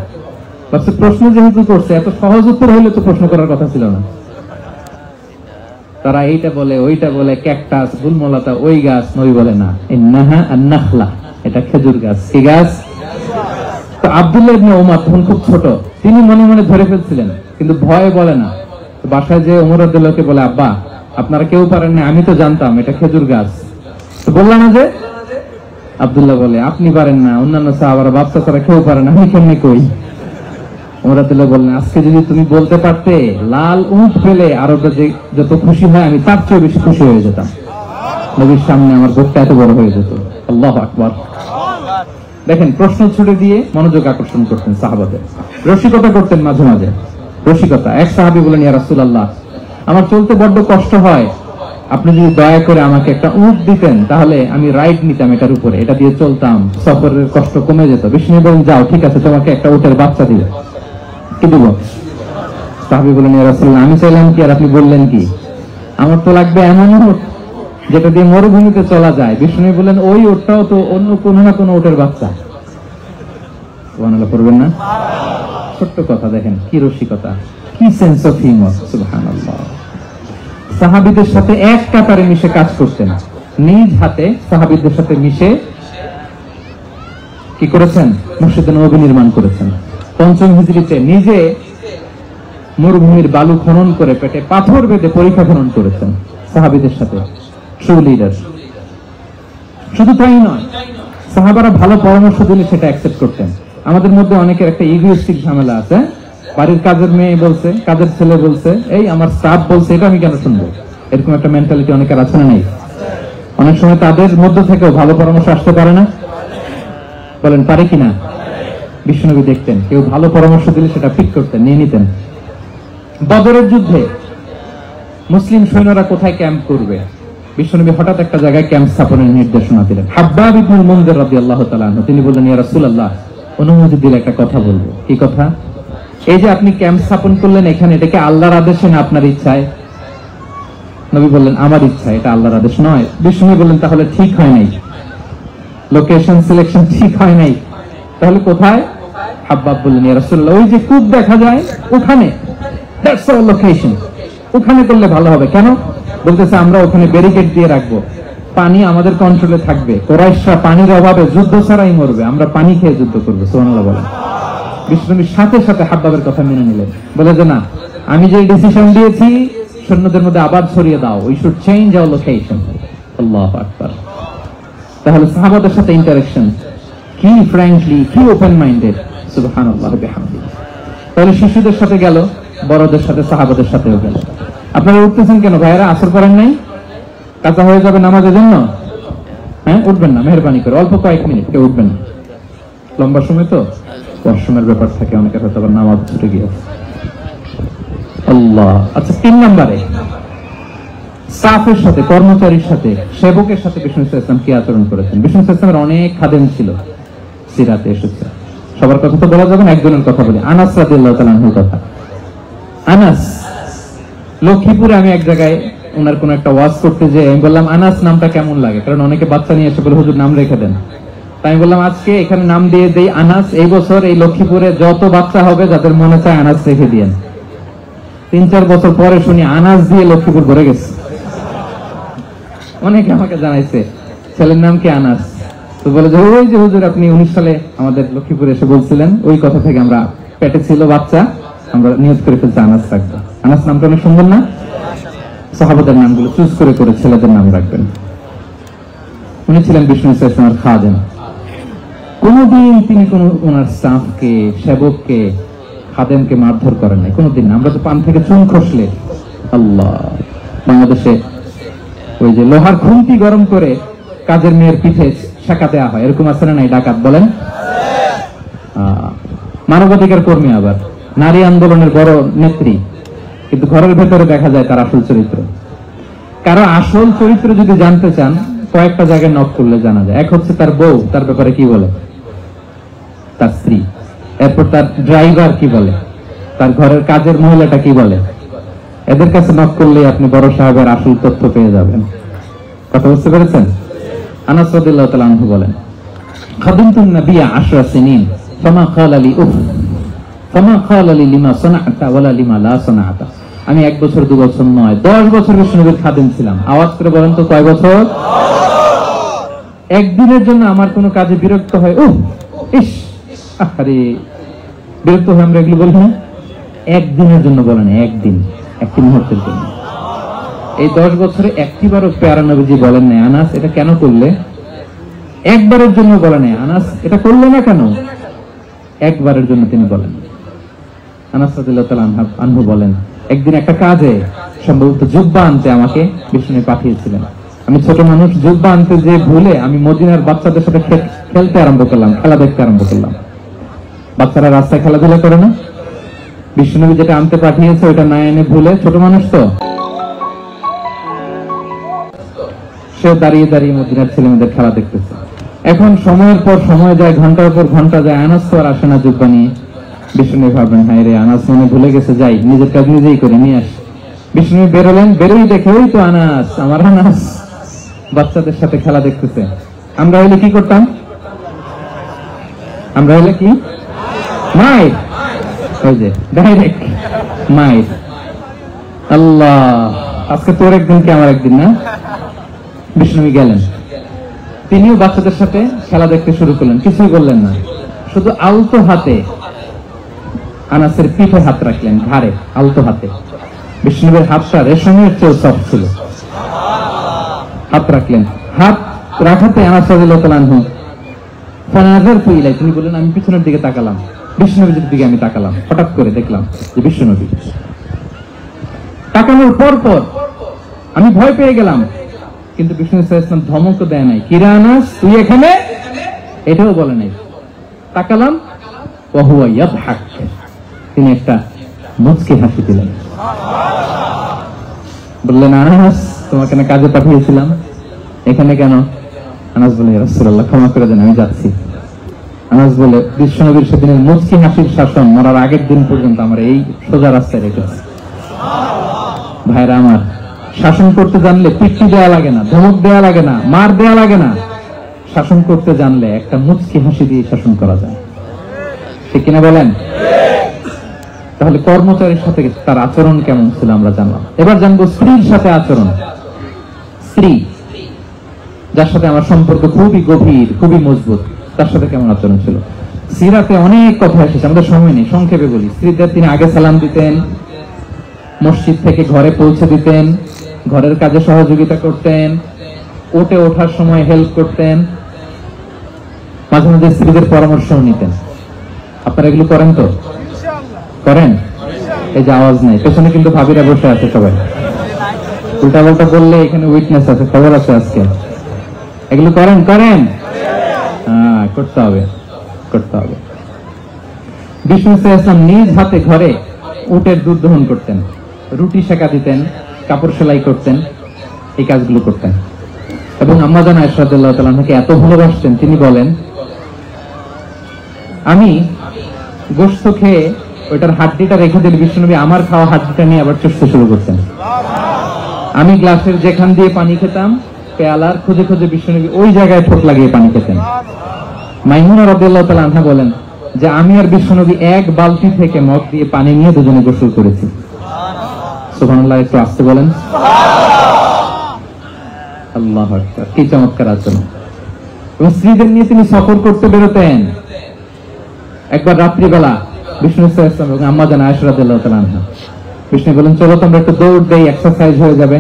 প্রশ্ন যেহেতু করছে, এত সহজ উত্তর হইলে তো প্রশ্ন করার কথা ছিল না। তারা এইটা বলে, ওইটা বলে, ক্যাকটাস, গুলমলতা, ওই গাছ। নবী বলে না, ইন্নাহা আন-নাখলা, এটা খেজুর গাছ। কি গাছ? তো আব্দুল্লাহ ইবনে ওমর তখন খুব ছোট, তিনি মনে মনে ধরে ফেলছিলেন, কিন্তু ভয়ে বলে না। বাসায় যে ওমর রাদিয়াল্লাহু বলে, আব্বা আপনারা কেউ পারেন না, আমি তো জানতাম এটা খেজুর গাছ। তো বললাম না যে আব্দুল্লাহ বলে, আপনি পারেন না, অন্যান্য সাহাবারা বাচ্চা ছাড়া কেউ পারে না, আমি কেমনি কই? ওমর রাদিয়াল্লাহু বললেন, আজকে যদি তুমি বলতে পারতে লাল উট পেলে আরবরা যে যত খুশি হয় আমি তার চেয়ে বেশি খুশি হয়ে যেতাম। নবীর সামনে আমার বুকটা এত বড় হয়ে যেত। আল্লাহু আকবার। দেখেন, প্রশ্ন ছুড়ে দিয়ে মনোযোগ আকর্ষণ করতেন সাহাবাদের, রসিকতা করতেন মাঝে মাঝে। রসিকতা, এক সাহাবী বলেন, ইয়া রাসূলুল্লাহ, আমার চলতে বড্ড কষ্ট হয়, আপনি যদি দয়া করে আমাকে একটা উট দিতেন তাহলে আমি রাইড নিতাম এটার উপরে, এটা দিয়ে চলতাম, সফরের কষ্ট কমে যেত। বিষ্ণু বলেন, যাও, ঠিক আছে, তোমাকে একটা উটের বাচ্চা দিবে। কি দিব? সাহাবী বলেন, ইয়া রাসূলুল্লাহ, আমি চাইলাম কি আর আপনি বললেন কি? আমার তো লাগবে এমন উট যেটা দিয়ে মরুভূমিতে চলা যায়। বিষ্ণু বলেন, ওই উটটাও তো অন্য কোনো না কোনো উটের বাচ্চা। সুবহানাল্লাহ পড়বেন না? ছোট্ট কথা, দেখেন কি রসিকতা, কি সেন্স অফ হিউমার। সুবহানাল্লাহ। সাহাবীদের সাথে এক কাতারে মিশে কাজ করতেন, নিজ হাতে সাহাবীদের সাথে মিশে কি করেছেন? মসজিদে নববী নির্মাণ করেছেন। ৫ম হিজরিতে নিজে মরুভূমির বালু খনন করে পেটে পাথর বেঁধে পরীক্ষা খনন করেছেন সাহাবীদের সাথে। True leader. শুধু তাই নয়, সাহাবারা ভালো পরামর্শ দিলে সেটা অ্যাকসেপ্ট করতেন। আমাদের মধ্যে অনেকের একটা ইগোইস্টিক ঝামেলা আছে, বাড়ির কাজের মেয়ে বলছে, কাজের ছেলে বলছে, এই আমার স্টাফ বলছে, এটা আমি কেন শুনবো? এরকম একটা মেন্টালিটি অনেকের আছে না? নেই? অনেক সময় তাদের মধ্য থেকেও ভালো পরামর্শ আসতে পারে না? বলেন, পারে কিনা? বিশ্বনবী দেখতেন কেউ ভালো পরামর্শ দিলে সেটা পিক করতেন, নিয়ে নিতেন। বদরের যুদ্ধে মুসলিম সৈন্যরা কোথায় ক্যাম্প করবে, বিশ্বনবী হঠাৎ একটা জায়গায় ক্যাম্প স্থাপনের নির্দেশনা দিলেন। হাব্বাব ইবনুল মুনজির রাদিয়াল্লাহু তাআলা আনহু তিনি বললেন, ইয়া রাসূলুল্লাহ, অনুমতি দিলে একটা কথা বলবো। কি কথা? এই যে আপনি ক্যাম্প স্থাপন করলেন এখানে, এটা কি আল্লাহর আদেশে না আপনার ইচ্ছায়? নবী বললেন, আমার ইচ্ছা, এটা আল্লাহর আদেশ নয়। বিষ্ণু বললেন, তাহলে ঠিক হয় নাই, লোকেশন সিলেকশন ঠিক হয় নাই, তাহলে কোথায়? হাব্বাব বললেন, ইয়া রাসূলুল্লাহ, ওই যে কূপ দেখা যায় ওখানে, দ্যাটস আওয়ার লোকেশন, ওখানে করলে ভালো হবে। কেন? বলতেছে, আমরা ওখানে ব্যারিকেড দিয়ে রাখবো, পানি আমাদের কন্ট্রোলে থাকবে, কুরাইশরা পানির অভাবে যুদ্ধ ছাড়াই মরবে, আমরা পানি খেয়ে যুদ্ধ করবো। সুবহানাল্লাহ বলেন। বিষ্ণুর সাথে সাথে হাব্বাবের কথা মেনে নিলেন, বলে যে না, আমি যে ডিসিশন দিয়েছি সৈন্যদের মধ্যে আবার ছড়িয়ে দাও, we should change our location. আল্লাহু আকবার। তাহলে সাহাবাদের সাথে ইন্টারেকশন কি ফ্র্যাঙ্কলি, কি ওপেন মাইন্ডেড। সুবহানাল্লাহ বিহামদিহি। তাহলে শিশুদের সাথে গেল, বড়দের সাথে, সাহাবাদের সাথেও গেল। আপনারা উঠতেছেন কেন ভাইয়েরা? আসর করেন নাই? কাজা হয়ে যাবে নামাজের জন্য? হ্যাঁ, উঠবেন না, মেহরবানি করে অল্প কয়েক মিনিট, কেউ উঠবেন না। লম্বা সময় তো ওয়াশরুমের ব্যাপার থাকে, অনেকের হয়তো আবার নামাজ ছুটে গিয়েছে। আল্লাহ। আচ্ছা, ৩ নম্বরে স্টাফের সাথে, কর্মচারীর সাথে, সেবকের সাথে বিষ্ণু ইসলাম কি আচরণ করেছেন? বিষ্ণু ইসলামের অনেক খাদেম ছিল, সিরাতে এসেছে। সবার কথা তো বলা যাবে না, একজনের কথা বলি, আনাস রাদিয়াল্লাহু তাআলা আনহুর কথা। আনাস, লক্ষ্মীপুরে আমি এক জায়গায় ওনার কোন একটা ওয়াজ করতে যে আমি বললাম, আনাস নামটা কেমন লাগে? কারণ অনেকে বাচ্চা নিয়ে এসে বলে, হুজুর নাম রেখে দেন। তাই আমি বললাম, আজকে এখানে নাম দিয়ে দেই আনাস। এই বছর এই লক্ষ্মীপুরে যত বাচ্চা হবে যাদের মনে চায় আনাস রেখে দিয়েন। ৩-৪ বছর পরে শুনি আনাস দিয়ে লক্ষ্মীপুর ভরে গেছে। অনেকে আমাকে জানাইছে ছেলের নাম কি আনাস। তো বলে যে, ওই যে হুজুর আপনি 19 সালে আমাদের লক্ষ্মীপুরে এসে বলছিলেন, ওই কথা থেকে আমরা, পেটে ছিল বাচ্চা, আমরা নিয়ত করে ফেলছি আনাস রাখবো। আনাস নামটা অনেক সুন্দর না? সাহাবাদের নামগুলো চুজ করে করে ছেলেদের নাম রাখবেন। উনি ছিলেন বিষ্ণু ইসলামের খাদেম। কোনদিন তিনি কোন ওনার স্টাফকে, সেবককে, খাদেমকে মারধর করেন নাই, কোনদিন না। আমরা তো পান থেকে চুন খসলে, আল্লাহ, বাংলাদেশে ওই যে লোহার খুন্তি গরম করে কাজের মেয়ের পিঠে শেখা দেওয়া হয়, এরকম আছে না নাই? ডাকাত বলেন। মানবাধিকার কর্মী, আবার নারী আন্দোলনের বড় নেত্রী, কিন্তু ঘরের ভেতরে দেখা যায় তার আসল চরিত্র। কারো আসল চরিত্র যদি জানতে চান, কয়েকটা জায়গায় নক করলে জানা যায়। এক হচ্ছে তার বউ, তার ব্যাপারে কি বলে, তার স্ত্রী। এরপর তার ড্রাইভার কি বলে, তার ঘরের কাজের মহিলাটা কি বলে। এদের কাছে নক করলে আপনি বড় সাহেবের আসল তথ্য পেয়ে যাবেন। কথা বুঝতে পেরেছেন? আনাস রাদিয়াল্লাহু তাআলা আনহু বলেন, খাদিমতুন নবিয়্যা 10 সিনিন ফামা ক্বালা লি উফ ফামা ক্বালা লি লিমা সানা'তা ওয়ালা লিমা লা সানা'তা। আমি 1 বছর 2 বছর নয়, 10 বছর বিষ্ণুনবীর খাদেম ছিলাম। আওয়াজ করে বলেন তো, কয় বছর? একদিনের জন্য আমার কোনো কাজে বিরক্ত হয়, উফ, ইস, আরে, বিরক্ত হয় আমরা এগুলো বলি না? একদিনের জন্য বলেন, একদিন, একটি মুহূর্তের জন্য। এই 10 বছরে একটিবারও প্যারা নবীজি বলেন না, আনাস এটা কেন করলে? একবারের জন্য বলে নাই আনাস এটা করলো না কেন, একবারের জন্য তিনি বলেন। আনাস রাদিয়াল্লাহু তাআলা আনহু বলেন, একদিন একটা কাজে সম্ভবত জুব্বা আনতে আমাকে বিষ্ণু পাঠিয়েছিলেন। আমি ছোট মানুষ, জুব্বা আনতে যে ভুলে আমি মদিনার বাচ্চাদের সাথে খেলতে আরম্ভ করলাম, খেলা দেখতে আরম্ভ করলাম। বাচ্চারা রাস্তায় খেলাধুলা করে না, বিষ্ণুনবী যেটা আনতে পাঠিয়েছে ওইটা না এনে ভুলে, ছোট মানুষ তো, সে দাঁড়িয়ে দাঁড়িয়ে মদিনার ছেলে মেয়েদের খেলা দেখতেছে। এখন সময়ের পর সময় যায়, ঘন্টার পর ঘন্টা যায়, আনাস তো আর আসে না জুব্বা নিয়ে। বিষ্ণু ভাবলেন, হায় রে আনাস মনে ভুলে গেছে, যাই নিজের কাজ নিজেই করে নিয়ে আস। বিষ্ণু বেরোলেন, বেরোই দেখে ওই তো আনাস, আমার আনাস বাচ্চাদের সাথে খেলা দেখতেছে। আমরা হইলে কি করতাম? আমরা হইলে কি মাইর, ওই যে ডাইরেক্ট মাইর। আল্লাহ, আজকে তোর একদিন কি আমার একদিন না। বিষ্ণু গেলেন, তিনিও বাচ্চাদের সাথে খেলা দেখতে শুরু করলেন, কিছুই বললেন না, শুধু আলতো হাতে আনাসের পিঠে হাত রাখলেন, ঘাড়ে আলতো হাতে। বিষ্ণুবের হাতটা রেশমের চেয়েও সফট ছিল, হাত রাখলেন। হাত রাখাতে আনাস রাদিয়াল্লাহু তাআলা আনহু ফানাযারতু ইলাই, তিনি বললেন আমি পিছনের দিকে তাকালাম, বিষ্ণুনবীর দিকে আমি তাকালাম, হঠাৎ করে দেখলাম যে বিষ্ণুনবী। তাকানোর পর পর আমি ভয় পেয়ে গেলাম, কিন্তু বিষ্ণু সাল্লাল্লাহু আলাইহি ওয়াসাল্লাম ধমক দেয় নাই, কিরা আনাস তুই এখানে, এটাও বলে নাই। তাকালাম, ওয়া হুয়া ইয়াদহাক, তিনি একটা মুচকি হাসি দিলেন। বললেন, আনাস তোমাকে না কাজে পাঠিয়েছিলাম, এখানে কেন? আনাস বলে, ইয়া রাসূলুল্লাহ ক্ষমা করে দেন, আমি যাচ্ছি। আনাস বলে, বিশ্বনবীর সেদিনের মুচকি হাসির শাসন মরার আগের দিন পর্যন্ত আমার এই সোজা রাস্তায় রেখেছে। ভাইরা আমার, শাসন করতে জানলে পিট্টি দেওয়া লাগে না, ধমক দেওয়া লাগে না, মার দেওয়া লাগে না। শাসন করতে জানলে একটা মুচকি হাসি দিয়ে শাসন করা যায়, ঠিক কিনা বলেন? তাহলে কর্মচারীর সাথে তার আচরণ কেমন ছিল আমরা জানলাম। এবার জানবো স্ত্রীর সাথে আচরণ। স্ত্রী যার সাথে আমার সম্পর্ক খুবই গভীর, খুবই মজবুত, তার সাথে কেমন আচরণ ছিল। সিরাতে অনেক কথা এসেছে, আমাদের সময় নেই, সংক্ষেপে বলি। স্ত্রীদের তিনি আগে সালাম দিতেন, মসজিদ থেকে ঘরে পৌঁছে দিতেন, ঘরের কাজে সহযোগিতা করতেন, ওঠে ওঠার সময় হেল্প করতেন, মাঝে মাঝে স্ত্রীদের পরামর্শও নিতেন। আপনারা এগুলো করেন তো? করেন? এই যে আওয়াজ নেই, পেছনে কিন্তু ভাবিরা বসে আছে সবাই, উল্টা পাল্টা বললে এখানে উইটনেস আছে, খবর আছে আজকে। এগুলো করেন? করেন? হ্যাঁ, করতে হবে, করতে হবে। বিষ্ণু সাল্লাল্লাহু আলাইহি ওয়াসাল্লাম নিজ হাতে ঘরে উটের দুধ দহন করতেন, রুটি সেকা দিতেন, কাপড় সেলাই করতেন, এই কাজগুলো করতেন। এবং আম্মা জান আয়েশা রাদিয়াল্লাহু তাআলা আনহাকে এত ভালোবাসতেন, তিনি বলেন, আমি গোশত খেয়ে ওইটার হাড্ডিটা রেখে দিলে বিষ্ণুনবী আমার খাওয়া হাড্ডিটা নিয়ে আবার চুষতে শুরু করতেন। আমি গ্লাসের যেখান দিয়ে পানি খেতাম, পেয়ালার খুঁজে খুঁজে বিষ্ণুনবী ওই জায়গায় ঠোঁট লাগিয়ে পানি খেতেন। মাইমুনা রাদিয়াল্লাহু তাআলা আনহা বলেন যে আমি আর বিষ্ণুনবী এক বালতি থেকে মগ দিয়ে পানি নিয়ে দুজনে গোসল করেছি। সুবহানাল্লাহ, একটু আসতে বলেন। আল্লাহু আকবার, কি চমৎকার আচরণ। এবং স্ত্রীদের নিয়ে তিনি সফর করতে বেরোতেন। একবার রাত্রিবেলা বিষ্ণু সাল্লাল্লাহু আলাইহি ওয়াসাল্লাম এবং আম্মা জান আয়েশা রাদিয়াল্লাহু তাআলা আনহা, বিষ্ণু বলেন চলো তোমরা একটু দৌড় দেই, এক্সারসাইজ হয়ে যাবে।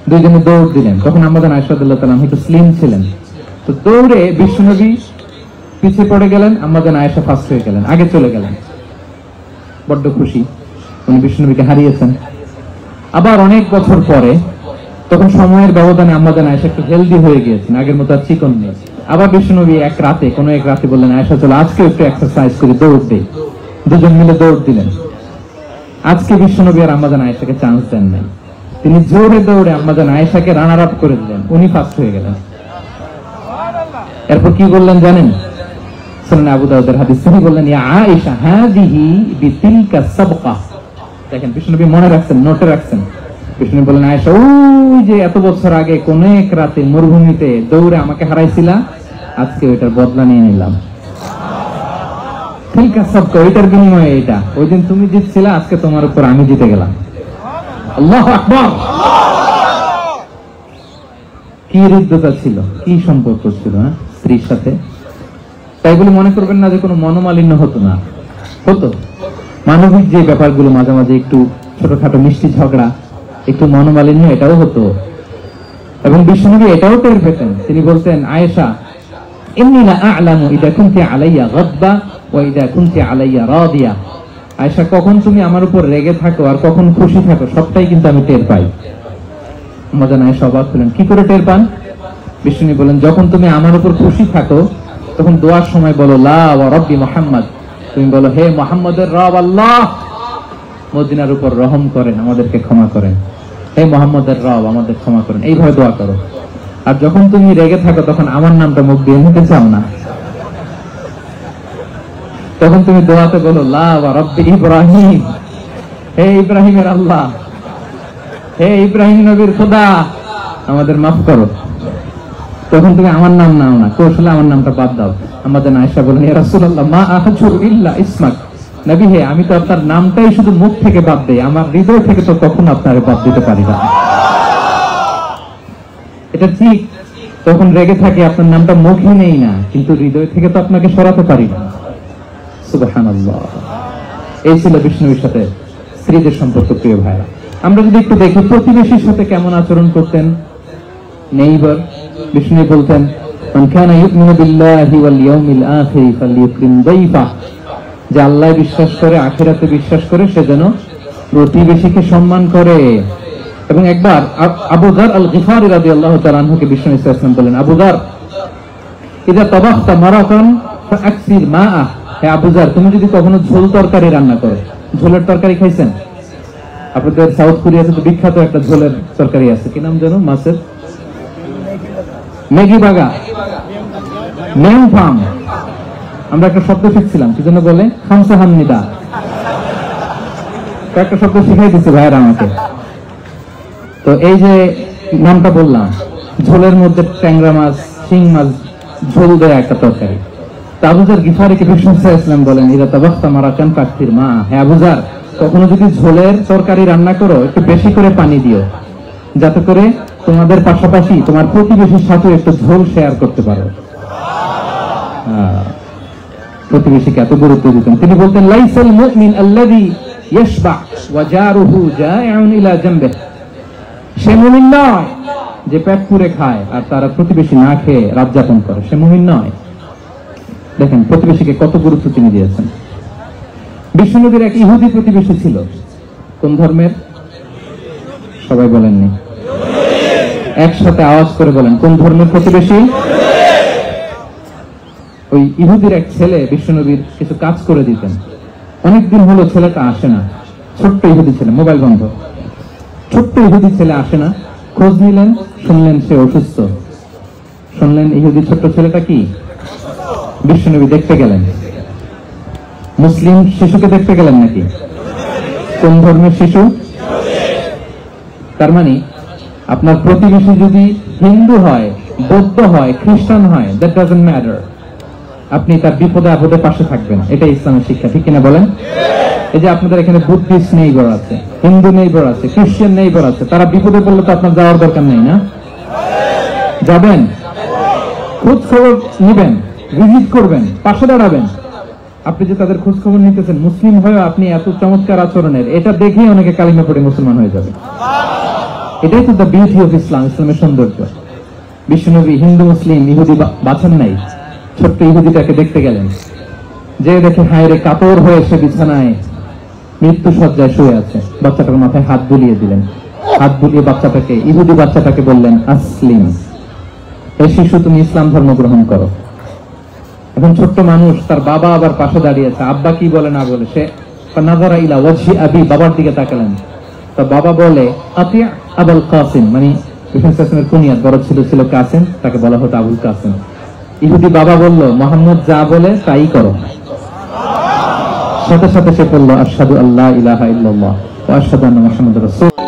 দুইজনে দৌড় দিলেন। তখন আম্মা জান আয়েশা রাদিয়াল্লাহু তাআলা আনহা একটু স্লিম ছিলেন, তো দৌড়ে বিষ্ণুনবী পিছিয়ে পড়ে গেলেন, আম্মা জান আয়েশা ফার্স্ট হয়ে গেলেন, আগে চলে গেলেন। বড্ড খুশি, উনি বিষ্ণুনবীকে হারিয়েছেন। আবার অনেক বছর পরে, তখন সময়ের ব্যবধানে আম্মা জান আয়েশা একটু হেলদি হয়ে গিয়েছেন, আগের মতো আর চিকন নেই। আবার বিষ্ণুনবী এক রাতে বললেন, আয়েশা চলো আজকে একটু এক্সারসাইজ করি, দৌড় দেই। দুজন মিলে দৌড় দিলেন। আজকে বিষ্ণুনবী আর আম্মা জান আয়েশাকে চান্স দেন নাই, তিনি জোরে দৌড়ে আম্মা জান আয়েশাকে রানার আপ করে দিলেন, উনি ফার্স্ট হয়ে গেলেন। এরপর কি বললেন জানেন? সুনান আবু দাউদের হাদিস, তিনি বললেন, ইয়া আয়েশা হাদিহি বিতিলকা সাবকা। দেখেন বিষ্ণুনবী মনে রাখছেন, নোটে রাখছেন। বিষ্ণু বললেন, আয়েশা ওই যে এত বছর আগে কোন এক রাতে মরুভূমিতে দৌড়ে আমাকে হারাইছিলা, আজকে ওইটার বদলা নিয়ে নিলাম। ঠিক আছে, সব ওইটার বিনিময়ে এটা, ওই দিন তুমি জিতছিলা, আজকে তোমার উপর আমি জিতে গেলাম। আল্লাহু আকবার। কি হৃদ্যতা ছিল, কি সম্পর্ক ছিল স্ত্রীর সাথে। তাই বলে মনে করবেন না যে কোনো মনোমালিন্য হতো না, হতো। মানবিক যে ব্যাপারগুলো, মাঝে মাঝে একটু ছোটখাটো মিষ্টি ঝগড়া, একটু মনোমালিন্য, এটাও হতো। এবং বিশ্বনবী এটাও টের পেতেন, তিনি বলতেন, আয়েশা ইন্নী লা আ'লামু ইযা কুনতি আলাইয়া গাদবা ওয়া ইযা কুনতি আলাইয়া রাদিয়া। আয়েশা, কখন তুমি আমার উপর রেগে থাকো আর কখন খুশি থাকো সবটাই কিন্তু আমি টের পাই। আমাদের আয়েশা অবাক হলেন, কি করে টের পান? বিষ্ণু বলেন, যখন তুমি আমার উপর খুশি থাকো তখন দোয়ার সময় বলো লা ওয়া রাব্বি মুহাম্মদ, তুমি বলো হে মুহাম্মদের রব আল্লাহ মদিনার উপর রহম করেন, আমাদেরকে ক্ষমা করেন, হে মুহাম্মদের রব আমাদের ক্ষমা করেন, এইভাবে দোয়া করো। আর যখন তুমি রেগে থাকো তখন আমার নামটা মুখ দিয়ে নিতে চাও না, তখন তুমি দোয়াতে বলো লা ওয়া রাব্বি ইব্রাহিম, হে ইব্রাহিমের আল্লাহ, হে ইব্রাহিম নবীর খোদা আমাদের মাফ করো। তখন তুমি আমার নাম নাও না, কৌশলে আমার নামটা বাদ দাও। আমাদের আয়েশা বলেন, ইয়া রাসূলুল্লাহ মা আহজুর ইল্লা ইসমাক, নবী হে আমি তো আপনার নামটাই শুধু মুখ থেকে বাদ দেই, আমার হৃদয় থেকে তো কখনো আপনারে বাদ দিতে পারি না। এটা ঠিক, তখন রেগে থাকে আপনার নামটা মুখে নেই না, কিন্তু হৃদয় থেকে তো আপনাকে সরাতে পারি না। সুবহানাল্লাহ। এই ছিল বিষ্ণুর সাথে স্ত্রীদের সম্পর্ক। প্রিয় ভাইরা, আমরা যদি একটু দেখি প্রতিবেশীর সাথে কেমন আচরণ করতেন নেইবার। বিষ্ণু বলতেন, মান কানা ইউমিনু বিল্লাহি ওয়াল ইয়াউমিল আখির ফালইউকরিম দাইফা, যে আল্লাহ বিশ্বাস করে, আখিরাতে বিশ্বাস করে, সে যেন প্রতিবেশীকে সম্মান করে। এবং একবার আবু যার আল গিফারি রাদিয়াল্লাহু তাআলা আনহুকে বিষ্ণু সাল্লাল্লাহু আলাইহি ওয়াসাল্লাম বলেন, আবু যার ইযা তাবাখতা মারাকান ফাআকসির মাআ, হে আবু যার তুমি যদি কখনো ঝোল তরকারি রান্না করো, ঝোলের তরকারি খাইছেন? আপনাদের সাউথ কোরিয়াতে তো বিখ্যাত একটা ঝোলের তরকারি আছে, কি নাম জানো? মাছের ম্যাগি বাগা, মেম ফার্ম। আমরা একটা শব্দ শিখছিলাম, কি জন্য বলে? খামসা হামনিদা। একটা শব্দ শিখাই দিচ্ছে ভাইয়েরা আমাকে। তো এই যে নামটা বললাম, ঝোলের মধ্যে ট্যাংরা মাছ, শিং মাছ ঝোল দেয়া একটা তরকারি। তা আবু যার গিফারিকে বিষ্ণু সাল্লাল্লাহু আলাইহি ওয়াসাল্লাম বলেন, ইযা তাবাখতা মারাকান ফাকসির মা, হে আবু যার কখনো যদি ঝোলের তরকারি রান্না করো একটু বেশি করে পানি দিও, যাতে করে তোমাদের পাশাপাশি তোমার প্রতিবেশীর সাথে একটু ঝোল শেয়ার করতে পারো। প্রতিবেশীকে এত গুরুত্ব দিতেন। তিনি বলতেন, লাইসাল মুমিন আল্লাযী ইয়াশবা ওয়া জারুহু জাইউন ইলা জামবিহি, সে মুমিন নয় যে পেট পুরে খায় আর তার প্রতিবেশী না খেয়ে রাত যাপন করে, সে মুমিন নয়। দেখেন প্রতিবেশীকে কত গুরুত্ব তিনি দিয়েছেন। বিষ্ণুনবীর এক ইহুদি প্রতিবেশী ছিল। কোন ধর্মের? সবাই বলেননি, একসাথে আওয়াজ করে বলেন, কোন ধর্মের প্রতিবেশী? ওই ইহুদির এক ছেলে বিষ্ণুনবীর কিছু কাজ করে দিতেন। অনেকদিন হলো ছেলেটা আসে না, ছোট্ট ইহুদি ছেলে, মোবাইল বন্ধ, ছোট্ট ইহুদি ছেলে আসে না। খোঁজ নিলেন, শুনলেন সে অসুস্থ। শুনলেন ইহুদি ছোট্ট ছেলেটা কি? বিষ্ণুনবী দেখতে গেলেন। মুসলিম শিশুকে দেখতে গেলেন নাকি? কোন ধর্মের শিশু? তার মানে আপনার প্রতিবেশী যদি হিন্দু হয়, বৌদ্ধ হয়, খ্রিস্টান হয়, দ্যাট ডাজন্ট ম্যাটার, আপনি তার বিপদে আপদে পাশে থাকবেন। এটা ইসলামের শিক্ষা, ঠিক কিনা বলেন? এই যে আপনাদের এখানে বুদ্ধিস্ট নেইবার আছে, হিন্দু নেইবার আছে, খ্রিস্টান নেইবার আছে, তারা বিপদে পড়লে তো আপনার যাওয়ার দরকার নেই না? যাবেন, খোঁজ খবর নিবেন, ভিজিট করবেন, পাশে দাঁড়াবেন। আপনি যে তাদের খোঁজ খবর নিতেছেন, মুসলিম হয়েও আপনি এত চমৎকার আচরণের, এটা দেখেই অনেকে কালিমা পড়ে মুসলমান হয়ে যাবে। এটাই তো দ্য বিউটি অফ ইসলাম, ইসলামের সৌন্দর্য। বিশ্বনবী হিন্দু মুসলিম ইহুদি বাছান নাই, ছোট্ট ইহুদিটাকে দেখতে গেলেন, যে দেখে হায়রে কাতর হয়ে সে বিছানায় মৃত্যু সজ্জায় শুয়ে আছে। বাচ্চাটার মাথায় হাত বুলিয়ে দিলেন, হাত বুলিয়ে বাচ্চাটাকে, ইহুদি বাচ্চাটাকে বললেন, আসলিম, হে শিশু তুমি ইসলাম ধর্ম গ্রহণ করো। এখন ছোট্ট মানুষ, তার বাবা আবার পাশে দাঁড়িয়েছে, আব্বা কি বলে না বলে, সে নাযারা ইলা ওয়াজহি আবি, বাবার দিকে তাকালেন। তো বাবা বলে, আতি আবুল কাসিম, মানে বিষ্ণু কুনিয়াত, বড় ছিল কাসিম, তাকে বলা হতো আবুল কাসিম। ইহুদি বাবা বলল, মুহাম্মদ যা বলে তাই করো। সাথে সাথে সে বলল, আশহাদু আল্লা ইলাহা ইল্লাল্লাহ ওয়া আশহাদু আন্না মুহাম্মাদুর রাসূলুল্লাহ।